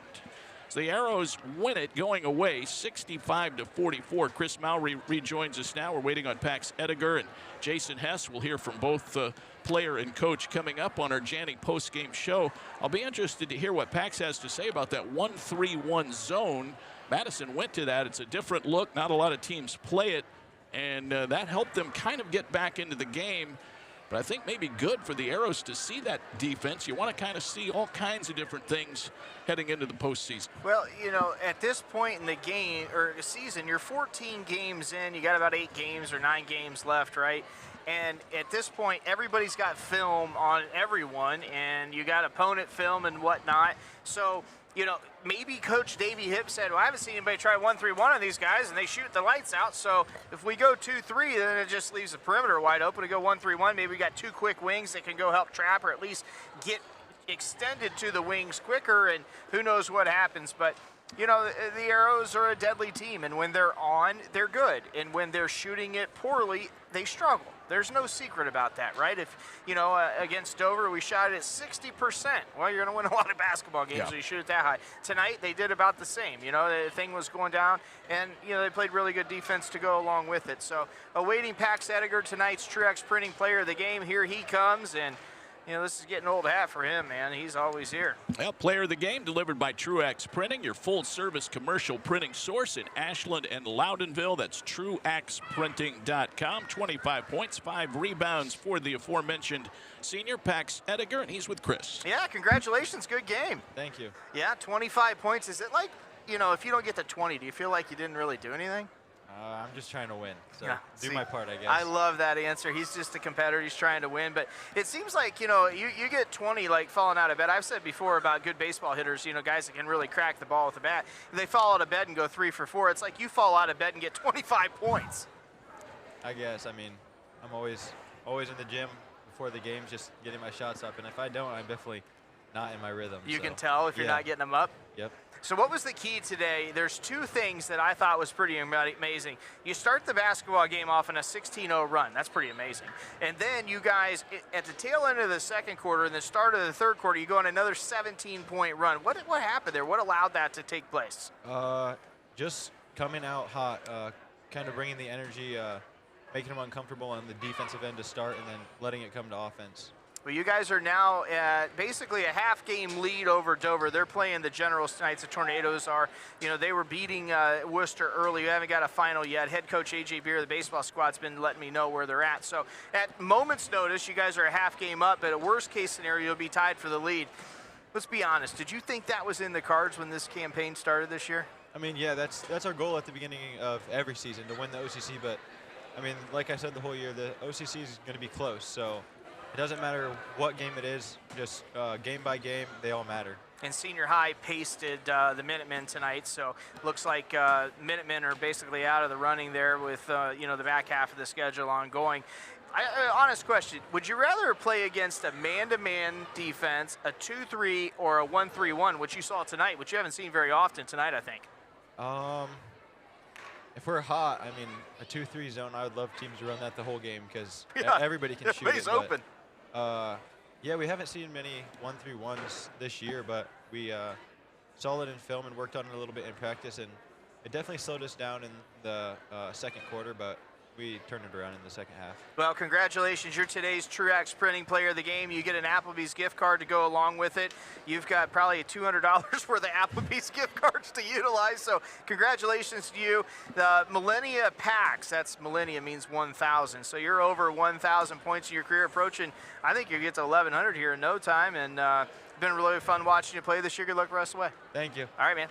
So the Arrows win it going away, 65-44. Chris Mowry rejoins us now. We're waiting on Pax Ediger and Jason Hess. We'll hear from both player and coach coming up on our Janning postgame show. I'll be interested to hear what Pax has to say about that 1-3-1 zone. Madison went to that. It's a different look. Not a lot of teams play it, and that helped them kind of get back into the game. But I think maybe good for the Arrows to see that defense. You want to kind of see all kinds of different things heading into the postseason. Well, you know, at this point in the game or the season, you're 14 games in. You got about 8 games or 9 games left, right? And at this point, everybody's got film on everyone, and you got opponent film and whatnot. So, you know, maybe Coach Davey Hipp said, well, I haven't seen anybody try 1-3-1 on these guys, and they shoot the lights out. So if we go 2-3, then it just leaves the perimeter wide open to go 1-3-1. Maybe we got 2 quick wings that can go help trap or at least get extended to the wings quicker, and who knows what happens. But, you know, the Arrows are a deadly team, and when they're on, they're good. And when they're shooting it poorly, they struggle. There's no secret about that, right? If, you know, against Dover, we shot it at 60%. Well, you're going to win a lot of basketball games when you shoot it that high. Tonight, they did about the same. You know, the thing was going down, and, you know, they played really good defense to go along with it. So, awaiting Pax Ediger, tonight's Truex Printing Player of the Game. Here he comes, and you know, this is getting old hat for him, man. He's always here. Well, player of the game delivered by Truex Printing, your full-service commercial printing source in Ashland and Loudonville. That's truexprinting.com. 25 points, 5 rebounds for the aforementioned senior Pax Ediger, and he's with Chris. Yeah, congratulations. Good game. Thank you. Yeah, 25 points. Is it like, you know, if you don't get to 20, do you feel like you didn't really do anything? I'm just trying to win, so See, do my part, I guess. I love that answer. He's just a competitor. He's trying to win. But it seems like, you know, you get 20 like falling out of bed. I've said before about good baseball hitters, you know, guys that can really crack the ball with the bat. If they fall out of bed and go 3 for 4, it's like you fall out of bed and get 25 points. I guess. I mean, I'm always in the gym before the games, just getting my shots up. And if I don't, I'm definitely not in my rhythm. You can tell if you're not getting them up? Yep. So what was the key today? There's 2 things that I thought was pretty amazing. You start the basketball game off in a 16-0 run. That's pretty amazing. And then you guys, at the tail end of the second quarter and the start of the third quarter, you go on another 17-point run. What happened there? What allowed that to take place? Just coming out hot, kind of bringing the energy, making them uncomfortable on the defensive end to start, and then letting it come to offense. Well, you guys are now at basically a half-game lead over Dover. They're playing the Generals tonight. The Tornadoes are. They were beating Worcester early. We haven't got a final yet. Head coach A.J. Beer, the baseball squad's been letting me know where they're at. So at moment's notice, you guys are a half game up, but a worst-case scenario, you'll be tied for the lead. Let's be honest. Did you think that was in the cards when this campaign started this year? I mean, yeah, that's our goal at the beginning of every season, to win the OCC. But, I mean, like I said the whole year, the OCC is going to be close. So it doesn't matter what game it is, just game by game, they all matter. And Senior High pasted the Minutemen tonight, so looks like Minutemen are basically out of the running there with the back half of the schedule ongoing. Honest question, would you rather play against a man-to-man defense, a 2-3, or a 1-3-1, which you saw tonight, which you haven't seen very often tonight, I think? If we're hot, I mean, a 2-3 zone, I would love teams to run that the whole game because everybody can shoot it. Everybody's open. Yeah, we haven't seen many 1-3-1s this year, but we saw it in film and worked on it a little bit in practice, and it definitely slowed us down in the second quarter, but we turned it around in the second half. Well, congratulations. You're today's Truax Printing Player of the Game. You get an Applebee's gift card to go along with it. You've got probably $200 worth of Applebee's gift cards to utilize, so congratulations to you. The Millennia Packs, that's Millennia means 1,000, so you're over 1,000 points in your career approaching. I think you'll get to 1,100 here in no time, and been really fun watching you play this year. Good luck the rest of the way. Thank you. All right, man.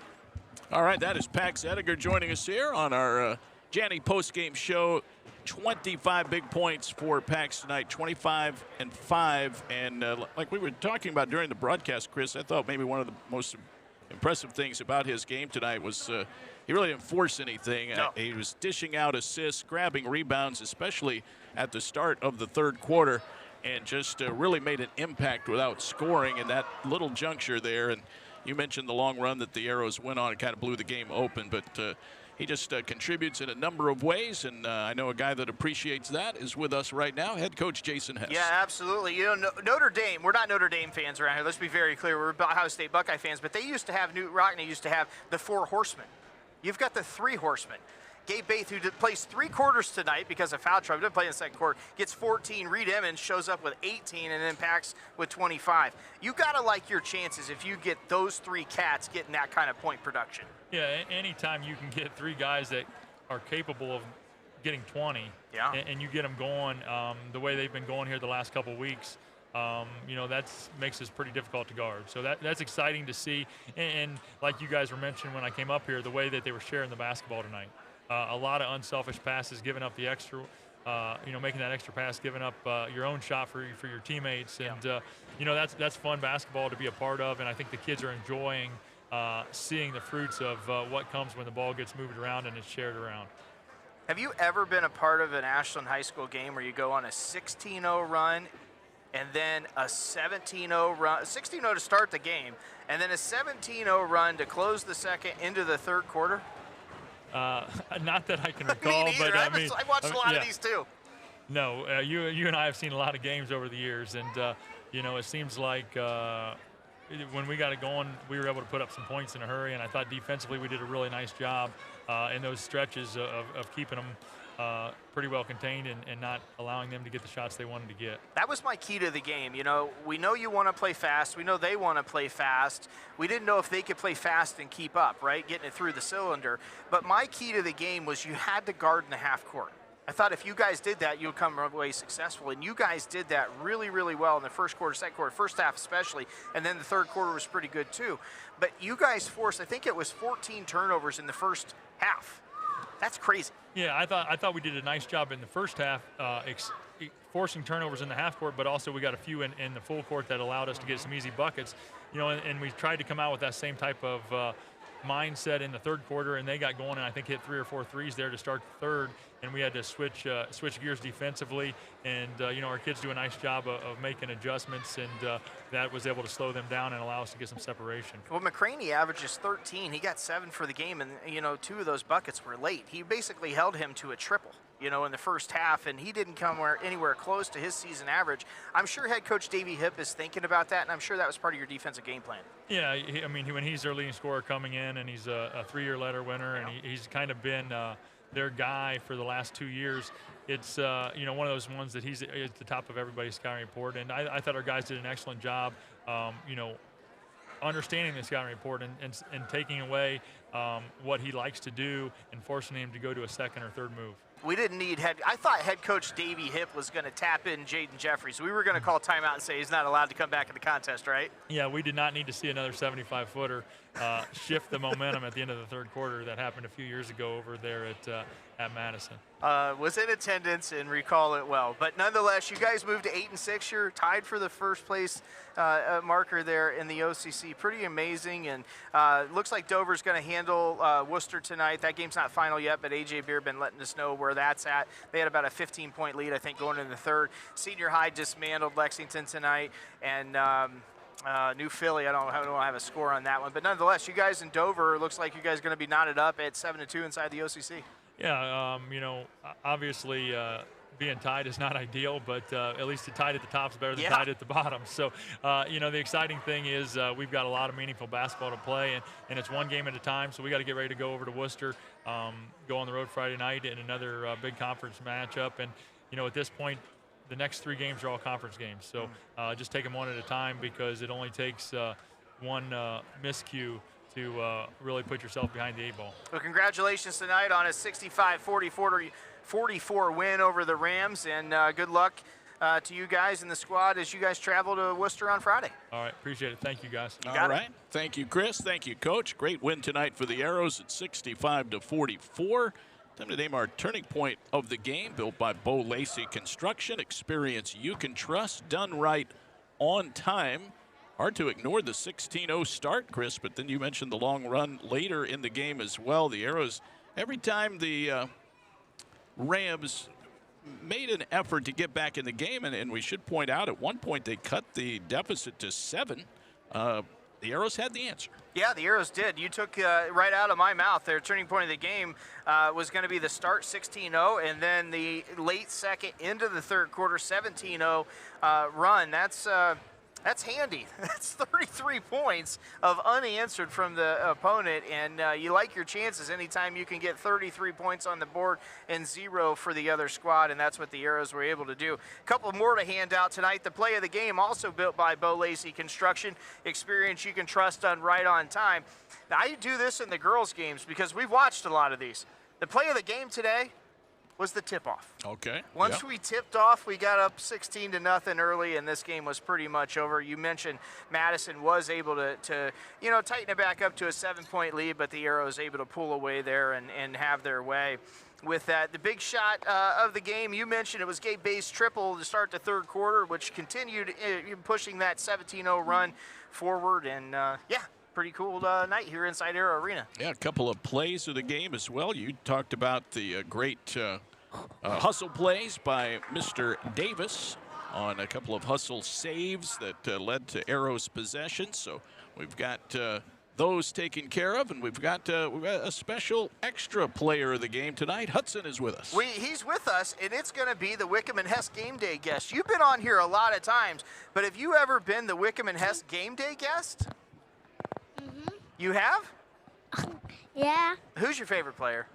All right, that is Pax Ediger joining us here on our Janny postgame show. 25 big points for Pax tonight, 25-5, and like we were talking about during the broadcast, Chris, I thought maybe one of the most impressive things about his game tonight was he really didn't force anything. No. He was dishing out assists, grabbing rebounds, especially at the start of the third quarter, and just really made an impact without scoring in that little juncture there. And you mentioned the long run that the Arrows went on and kind of blew the game open, but he just contributes in a number of ways, and I know a guy that appreciates that is with us right now, head coach Jason Hess. Yeah, absolutely. Notre Dame, we're not Notre Dame fans around here. Let's be very clear. We're Ohio State Buckeye fans, but they used to have, Newt Rockne used to have the 4 horsemen. You've got the 3 horsemen. Gabe Baith, who plays 3 quarters tonight because of foul trouble, didn't play in the second quarter, gets 14. Reed Emmons shows up with 18 and then Pax with 25. You got to like your chances if you get those 3 cats getting that kind of point production. Yeah, anytime you can get 3 guys that are capable of getting 20, yeah, and you get them going the way they've been going here the last couple of weeks, that makes this pretty difficult to guard. So that's exciting to see. And like you guys were mentioning when I came up here, the way that they were sharing the basketball tonight. A lot of unselfish passes, giving up the extra, making that extra pass, giving up your own shot for your teammates. And, that's fun basketball to be a part of. And I think the kids are enjoying seeing the fruits of what comes when the ball gets moved around and it's shared around. Have you ever been a part of an Ashland High School game where you go on a 16-0 run and then a 17-0 run, 16-0 to start the game, and then a 17-0 run to close the second into the third quarter? Not that I can recall, Me neither. but I watched a lot of these too. No, you and I have seen a lot of games over the years, and it seems like when we got it going, we were able to put up some points in a hurry, and I thought defensively we did a really nice job in those stretches of keeping them pretty well contained and not allowing them to get the shots they wanted to get. That was my key to the game. We know you want to play fast. We know they want to play fast. We didn't know if they could play fast and keep up, right, getting it through the cylinder. But my key to the game was you had to guard in the half court. I thought if you guys did that, you'd come away successful. And you guys did that really, really well in the first quarter, second quarter, first half especially. And then the third quarter was pretty good too. But you guys forced, I think it was 14 turnovers in the first half. That's crazy. Yeah, I thought we did a nice job in the first half, forcing turnovers in the half court, but also we got a few in the full court that allowed us to get some easy buckets. And we tried to come out with that same type of mindset in the third quarter, and they got going, and I think hit 3 or 4 threes there to start the third, and we had to switch gears defensively, and our kids do a nice job of making adjustments, and that was able to slow them down and allow us to get some separation. Well, McCraney averages 13. He got 7 for the game, and 2 of those buckets were late. He basically held him to a triple, in the first half, and he didn't come anywhere close to his season average. I'm sure head coach Davey Hipp is thinking about that, and I'm sure that was part of your defensive game plan. Yeah, when he's their leading scorer coming in, and he's a 3-year letter winner, and he's kind of been their guy for the last 2 years, it's you know, one of those ones that he's at the top of everybody's scouting report. And I thought our guys did an excellent job, you know, understanding the scouting report and taking away what he likes to do and forcing him to go to a second or third move. We didn't need I thought head coach Davey Hipp was going to tap in Jaden Jeffries. We were going to call timeout and say he's not allowed to come back in the contest, right? Yeah, we did not need to see another 75-footer shift the momentum at the end of the third quarter that happened a few years ago over there at Madison. Was in attendance and recall it well. But nonetheless, you guys moved to 8-6. You're tied for the first place marker there in the OCC. Pretty amazing. And looks like Dover's going to handle Worcester tonight. That game's not final yet, but A.J. Beer been letting us know where that's at. They had about a 15-point lead, I think, going into the third. Senior High dismantled Lexington tonight. And New Philly, I don't have a score on that one. But nonetheless, you guys in Dover, looks like you guys are going to be knotted up at 7-2 inside the OCC. Yeah, you know, obviously being tied is not ideal, but at least tied at the top is better than tied at the bottom. So, you know, the exciting thing is we've got a lot of meaningful basketball to play, and it's one game at a time, so we got to get ready to go over to Worcester, go on the road Friday night in another big conference matchup. And, you know, at this point, the next 3 games are all conference games. So just take them one at a time because it only takes one miscue to really put yourself behind the 8 ball. Well, congratulations tonight on a 65-44 win over the Rams, and good luck to you guys and the squad as you guys travel to Worcester on Friday. All right, appreciate it. Thank you, guys. All right. Thank you, Chris. Thank you, Coach. Great win tonight for the Arrows at 65-44. Time to name our turning point of the game, built by Bo Lacey Construction. Experience you can trust, done right on time. Hard to ignore the 16-0 start, Chris, but then you mentioned the long run later in the game as well. The Arrows, every time the Rams made an effort to get back in the game, and we should point out at one point they cut the deficit to 7. The Arrows had the answer. Yeah, the Arrows did. You took right out of my mouth. Their turning point of the game was going to be the start 16-0, and then the late second into the third quarter 17-0 run. That's handy. That's 33 points of unanswered from the opponent, and you like your chances anytime you can get 33 points on the board and 0 for the other squad, and that's what the Arrows were able to do. A couple more to hand out tonight. The play of the game also built by Bo Lacey Construction. Experience you can trust, done right on time. Now, I do this in the girls' games because we've watched a lot of these. The play of the game today was the tip-off. Okay. Once we tipped off, we got up 16-0 early, and this game was pretty much over. You mentioned Madison was able to you know, tighten it back up to a 7-point lead, but the Arrows able to pull away there and have their way with that. The big shot of the game, you mentioned it was Gabe Bay's triple to start the third quarter, which continued pushing that 17-0 run forward, and yeah, pretty cool night here inside Arrow Arena. Yeah, a couple of plays of the game as well. You talked about the great hustle plays by Mr. Davis on a couple of hustle saves that led to Arrow's possession. So we've got those taken care of, and we've got a special extra player of the game tonight. Hudson is with us. He's with us, and it's going to be the Wickham and Hess Game Day guest. You've been on here a lot of times, but have you ever been the Wickham and Hess Game Day guest? Mm-hmm. You have? Yeah. Who's your favorite player?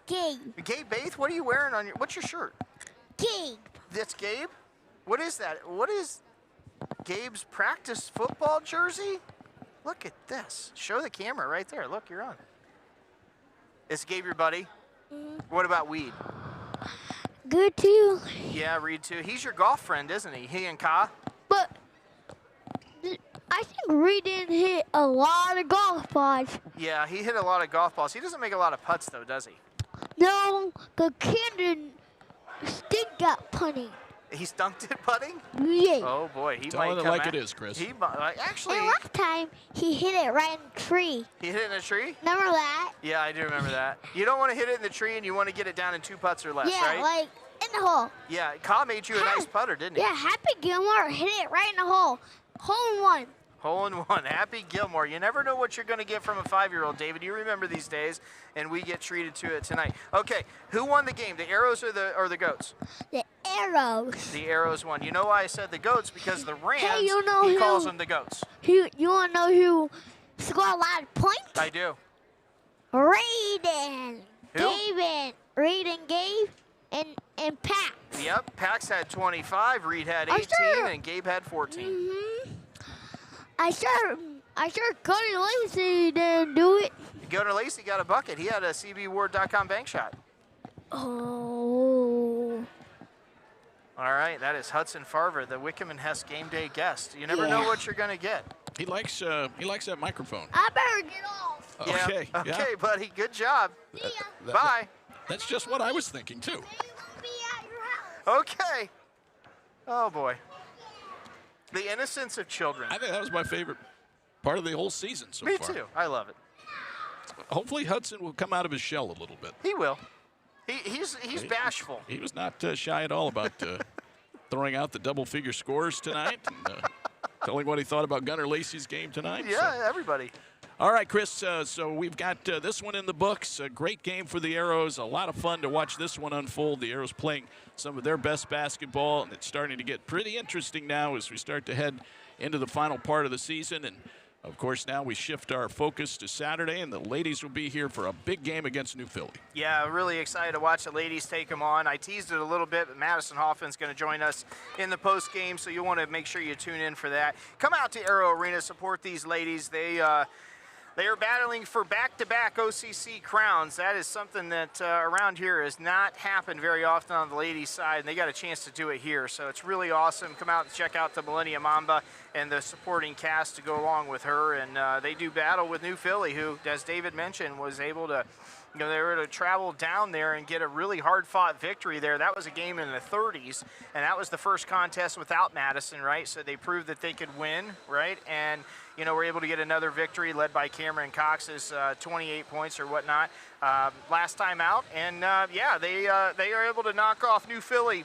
Gabe. Gabe Baith? What are you wearing on what's your shirt? Gabe. That's Gabe? What is that? What is Gabe's practice football jersey? Look at this. Show the camera right there. Look, you're on. Is Gabe your buddy? Mm-hmm. What about Weed? Good too. Yeah, Reed too. He's your golf friend, isn't he? He and Ka? But I think Reed didn't hit a lot of golf balls. Yeah, he hit a lot of golf balls. He doesn't make a lot of putts, though, does he? No, the kid didn't stink at punting. He stunked at putting? Yeah. Oh, boy. He Telling might it come like out. it is, Chris. He actually, And last time, he hit it right in the tree. he hit it in a tree? Remember that? Yeah, I do remember that. You don't want to hit it in the tree, and you want to get it down in 2 putts or less, Yeah, right? like in the hole. Yeah, Ka made you a nice putter, didn't he? Yeah, Happy Gilmore hit it right in the hole. Hole in one. Hole in one. Happy Gilmore. You never know what you're going to get from a 5-year-old, David. You remember these days, and we get treated to it tonight. Okay, who won the game, the Arrows or the Goats? The Arrows. The Arrows won. You know why I said the Goats? Because the Rams, Hey, you know he who- calls them the Goats. You want to know who scored a lot of points? I do. Raiden. Who? Reed and Gabe and Pat. Yep, Pax had 25, Reed had 18, and Gabe had 14. Mm-hmm. I sure Cody Lacey didn't do it. Gunnar Lacey got a bucket. He had a CBWard.com bank shot. Oh. All right, that is Hudson Farver, the Wickham and Hess game day guest. You never know what you're going to get. He likes that microphone. I better get off. Okay. Yeah. Yeah. Okay, buddy. Good job. See ya. Bye. That's just what I was thinking too. Maybe we'll be at your house. Okay. Oh, boy. The innocence of children. I think that was my favorite part of the whole season so Me far. too. I love it. Hopefully Hudson will come out of his shell a little bit. He will. He's bashful. He was not shy at all about throwing out the double-figure scores tonight and telling what he thought about Gunnar Lacey's game tonight. Yeah, everybody. All right, Chris, so we've got this one in the books. A great game for the Arrows. A lot of fun to watch this one unfold. The Arrows playing some of their best basketball, and it's starting to get pretty interesting now as we start to head into the final part of the season. And, of course, now we shift our focus to Saturday, and the ladies will be here for a big game against New Philly. Yeah, really excited to watch the ladies take them on. I teased it a little bit, but Madison Hoffman's going to join us in the post game, so you'll want to make sure you tune in for that. Come out to Arrow Arena, support these ladies. They are battling for back-to-back OCC crowns. That is something that around here has not happened very often on the ladies' side, and they got a chance to do it here. So it's really awesome. Come out and check out the Millennium Mamba and the supporting cast to go along with her. And they do battle with New Philly, who, as David mentioned, was able to, they were able to travel down there and get a really hard-fought victory there. That was a game in the 30s, and that was the first contest without Madison, right? So they proved that they could win, right? And we're able to get another victory led by Cameron Cox's 28 points or whatnot last time out. And, they are able to knock off New Philly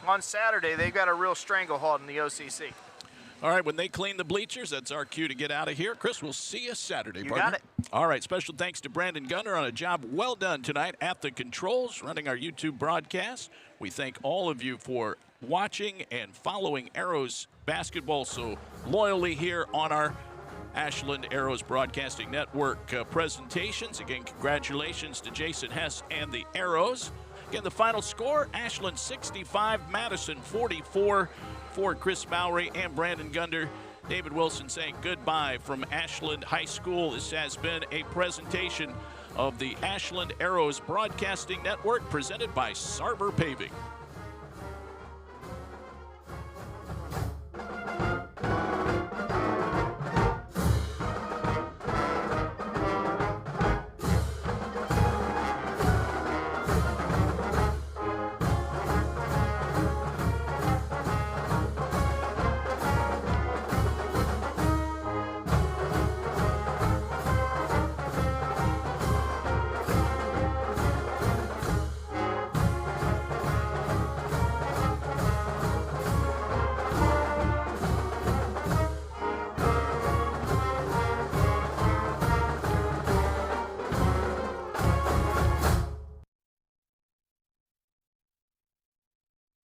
on Saturday. They've got a real stranglehold in the OCC. All right, when they clean the bleachers, that's our cue to get out of here. Chris, we'll see you Saturday, partner. Got it. All right, special thanks to Brandon Gunner on a job well done tonight at the controls, running our YouTube broadcast. We thank all of you for watching and following Arrows basketball so loyally here on our Ashland Arrows Broadcasting Network presentations. Again, congratulations to Jason Hess and the Arrows. Again, the final score, Ashland 65, Madison 44. For Chris Bowery and Brandon Gunter, David Wilson saying goodbye from Ashland High School. This has been a presentation of the Ashland Arrows Broadcasting Network presented by Sarver Paving.